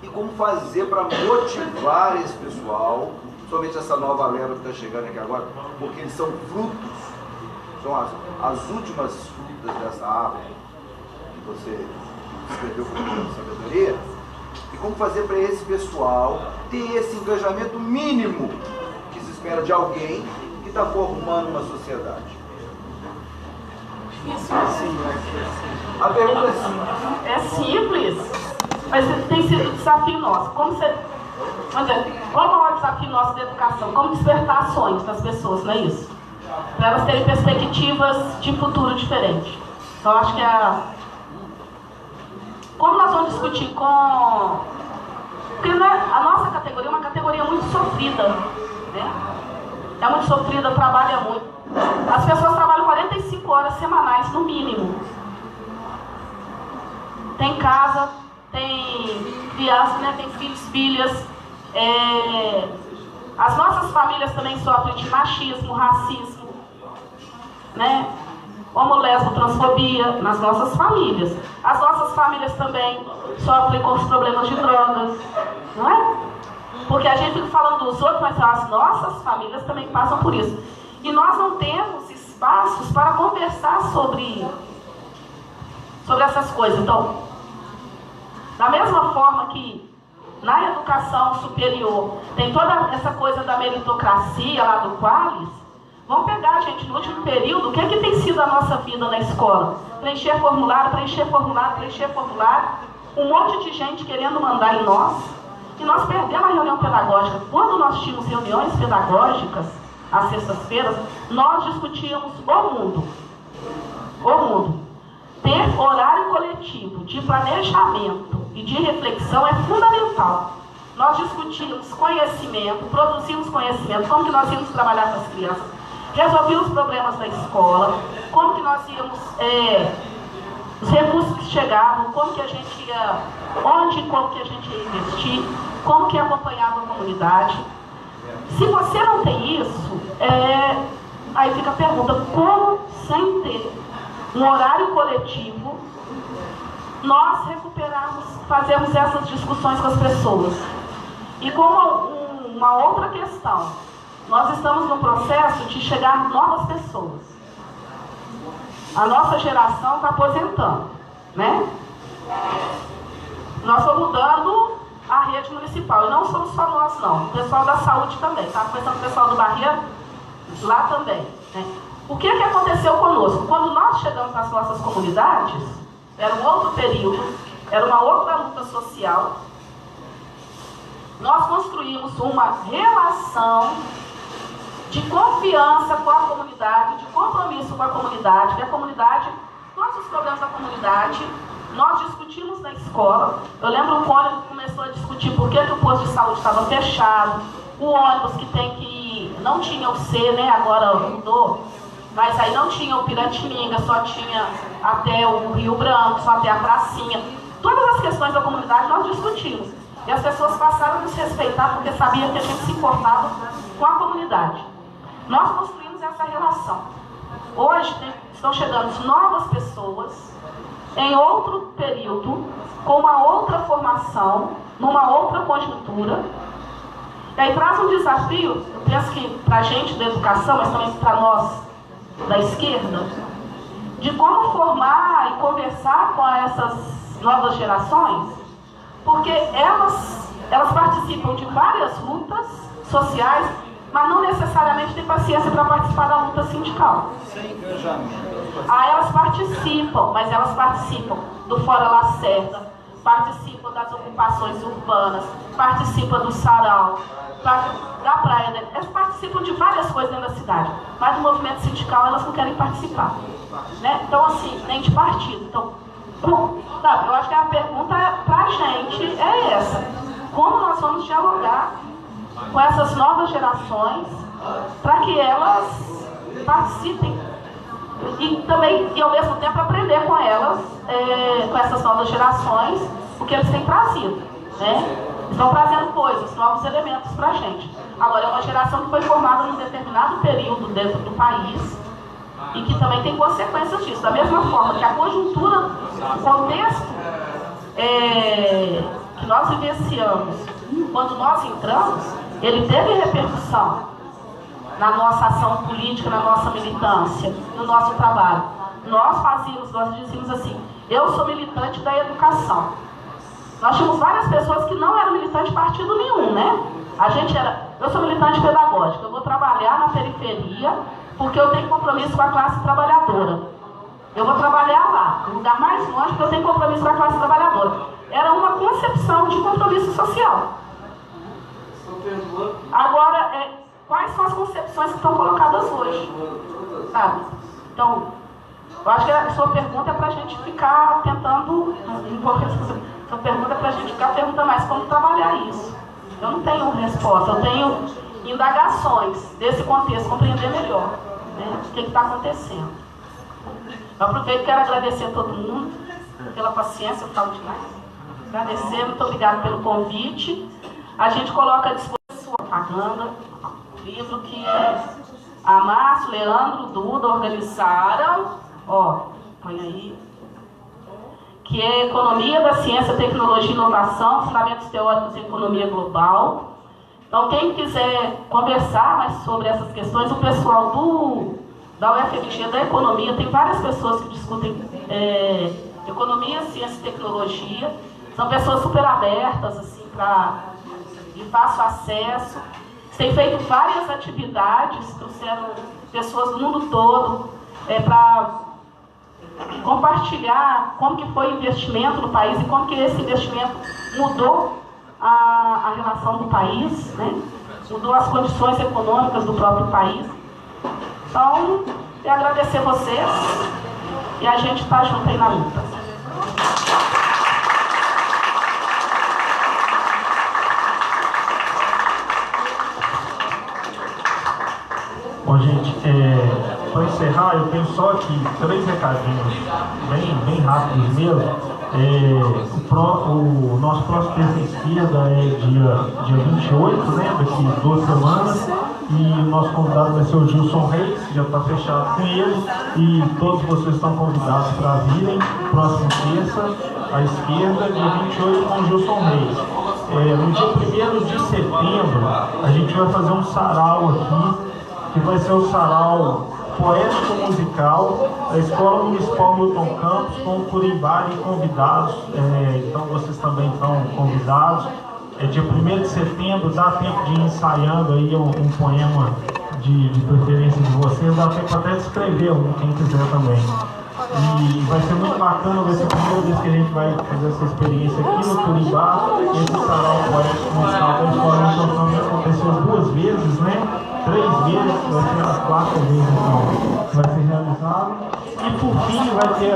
E como fazer para motivar esse pessoal, somente essa nova leva que está chegando aqui agora, porque eles são frutos, são as últimas frutas dessa árvore que você escreveu com sabedoria. E como fazer para esse pessoal ter esse engajamento mínimo que se espera de alguém que está formando uma sociedade? Isso é simples. A pergunta é simples. É simples, mas tem sido um desafio nosso. Qual é o desafio nosso da educação? Como despertar ações das pessoas, não é isso? Para elas terem perspectivas de futuro diferente. Então, acho que como nós vamos discutir com... Porque a nossa categoria é uma categoria muito sofrida, né? É muito sofrida, trabalha muito. As pessoas trabalham 45 horas semanais, no mínimo. Tem casa, tem criança, né? Tem filhos, filhas. As nossas famílias também sofrem de machismo, racismo, né? Homolesbo, transfobia nas nossas famílias. As nossas famílias também sofrem com os problemas de drogas, não é? Porque a gente fica falando dos outros, mas as nossas famílias também passam por isso. E nós não temos espaços para conversar sobre essas coisas. Então, da mesma forma que na educação superior tem toda essa coisa da meritocracia lá do Qualis, vamos pegar, gente, no último período, o que é que tem sido a nossa vida na escola? Preencher formulário, preencher formulário, preencher formulário, um monte de gente querendo mandar em nós, e nós perdemos a reunião pedagógica. Quando nós tínhamos reuniões pedagógicas, às sextas-feiras, nós discutíamos o mundo. O mundo. Ter horário coletivo de planejamento e de reflexão é fundamental. Nós discutimos conhecimento, produzimos conhecimento, como que nós íamos trabalhar com as crianças, resolvíamos os problemas da escola, como que nós íamos, os recursos que chegavam, como que a gente ia, onde e como que a gente ia investir, como que acompanhava a comunidade. Se você não tem isso, aí fica a pergunta, como sem ter um horário coletivo, nós recuperamos, fazemos essas discussões com as pessoas. E como uma outra questão, nós estamos no processo de chegar novas pessoas. A nossa geração está aposentando, né? Nós estamos mudando a rede municipal, e não somos só nós não, o pessoal da saúde também, está começando o pessoal do Barreiro, lá também, né? O que aconteceu conosco? Quando nós chegamos nas nossas comunidades, era um outro período, era uma outra luta social, nós construímos uma relação de confiança com a comunidade, de compromisso com a comunidade, que a comunidade, todos os problemas da comunidade, nós discutimos na escola. Eu lembro o ônibus começou a discutir por que o posto de saúde estava fechado, o ônibus que tem que ir, não tinha o C, né, agora mudou, mas aí não tinha o Piratininga, só tinha até o Rio Branco, só até a pracinha. Todas as questões da comunidade nós discutimos. E as pessoas passaram a nos respeitar porque sabiam que a gente se importava com a comunidade. Nós construímos essa relação. Hoje estão chegando novas pessoas em outro período, com uma outra formação, numa outra conjuntura. E aí traz um desafio, eu penso que para a gente da educação, mas também para nós da esquerda, de como formar e conversar com essas novas gerações, porque elas participam de várias lutas sociais, mas não necessariamente têm paciência para participar da luta sindical. Sem engajamento. Elas participam, mas elas participam do Fora Lacerda, participa das ocupações urbanas, participa do sarau, da praia, né? Elas participam de várias coisas dentro da cidade, mas do movimento sindical elas não querem participar, né? Então, assim, nem de partido. Então, sabe, eu acho que a pergunta para a gente é essa: como nós vamos dialogar com essas novas gerações para que elas participem e também, e ao mesmo tempo, aprender com elas, com essas novas gerações, o que eles têm trazido, né? Estão trazendo coisas, novos elementos para a gente. Agora, é uma geração que foi formada num determinado período dentro do país e que também tem consequências disso. Da mesma forma que a conjuntura, o contexto que nós vivenciamos quando nós entramos, ele teve repercussão na nossa ação política, na nossa militância, no nosso trabalho. Nós dizíamos assim: eu sou militante da educação. Nós tínhamos várias pessoas que não eram militantes de partido nenhum, né? Eu sou militante pedagógica, eu vou trabalhar na periferia porque eu tenho compromisso com a classe trabalhadora. Eu vou trabalhar lá, no lugar mais longe, porque eu tenho compromisso com a classe trabalhadora. Era uma concepção de compromisso social. Agora, quais são as concepções que estão colocadas hoje? Sabe? Então, eu acho que a sua pergunta é para a gente ficar tentando, sua pergunta é para a gente ficar perguntando mais como trabalhar isso. Eu não tenho resposta, eu tenho indagações desse contexto, compreender melhor, né, o que está acontecendo. Eu aproveito e quero agradecer a todo mundo pela paciência, eu falo demais. Agradecer, muito obrigado pelo convite. A gente coloca à disposição a propaganda, livro que a Márcio, Leandro, Duda organizaram, põe aí, que é Economia da Ciência, Tecnologia e Inovação, Fundamentos Teóricos em Economia Global. Então, quem quiser conversar mais sobre essas questões, o pessoal da UFMG, da Economia, tem várias pessoas que discutem Economia, Ciência e Tecnologia. São pessoas super abertas, assim, de fácil acesso. Tem feito várias atividades, trouxeram pessoas do mundo todo para compartilhar como que foi o investimento no país e como que esse investimento mudou a relação do país, né? Mudou as condições econômicas do próprio país. Então, eu agradecer vocês e a gente está junto aí na luta. Bom, gente, para encerrar, eu tenho só aqui 3 recadinhos bem rápidos mesmo. O nosso próximo Terça Esquerda é dia 28, né, daqui 2 semanas, e o nosso convidado vai ser o Gilson Reis, já está fechado com ele, e todos vocês estão convidados para virem próximo terça, à esquerda, dia 28, com o Gilson Reis. No dia 1º de setembro, a gente vai fazer um sarau aqui, que vai ser o sarau poético-musical da Escola Municipal Milton Campos, com o Curimbari convidados, então vocês também estão convidados. Dia 1º de setembro, dá tempo de ir ensaiando aí um poema de preferência de vocês, dá tempo até de escrever um, quem quiser também. E vai ser muito bacana, vai ser a primeira vez que a gente vai fazer essa experiência aqui no Curimbá. Esse sarau poético musical da Escola Milton Campos aconteceu 2 vezes, né? 3 vezes, vai ser a 4ª vez então, vai ser realizado. E por fim vai ter,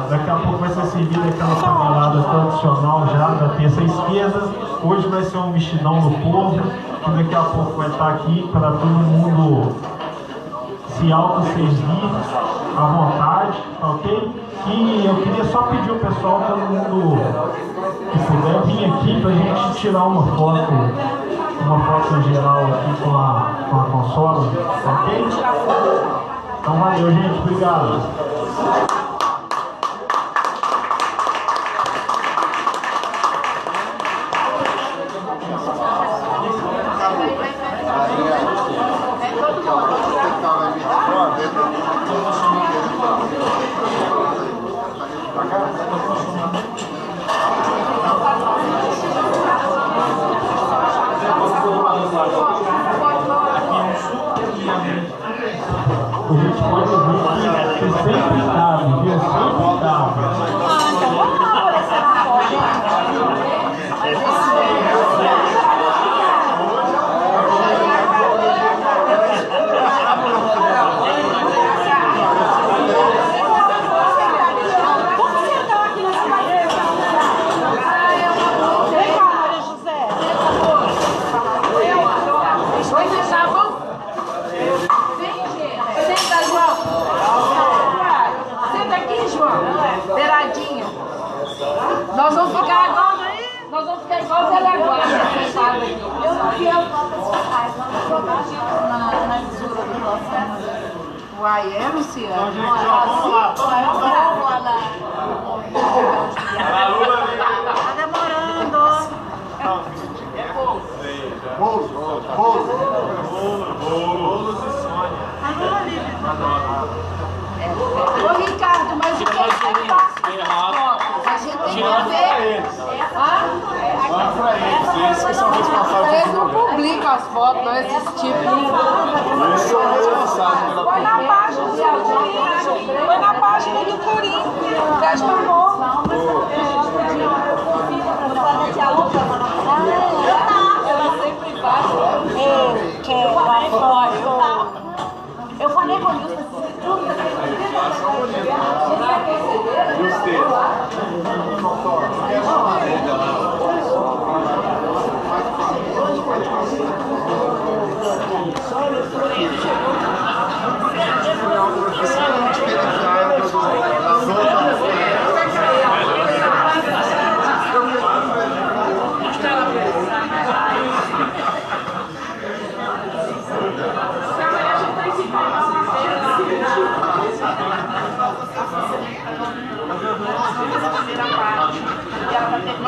daqui a pouco vai ser servida aquela panelada tradicional já da terça esquerda. Hoje vai ser um mexidão do povo, que daqui a pouco vai estar aqui para todo mundo se autosservir à vontade, tá ok? E eu queria só pedir ao pessoal, todo mundo que puder vir aqui para a gente tirar uma foto geral aqui com a consola, ok? Então valeu, gente, obrigado. A gente pode ver que Nós vamos ficar igual Zé Laguarda, sentado aqui. Eu não vi as notas fiscais, vamos votar na lisura do processo. Uai, é, Luciana? Então, gente, vamos lá. Tá demorando. Bolos e Sônia. Ô, Ricardo, mas o que é que tá? A gente tem que ver. Eles que são responsáveis. Eles não publicam as fotos, não, esses tipos. Eles são responsáveis pela Põe na página do Corinthians. Põe na página do Corinthians. Traz pra mão. Ela sempre faz. Eu falei com o Nilson, tudo E ela vai ter que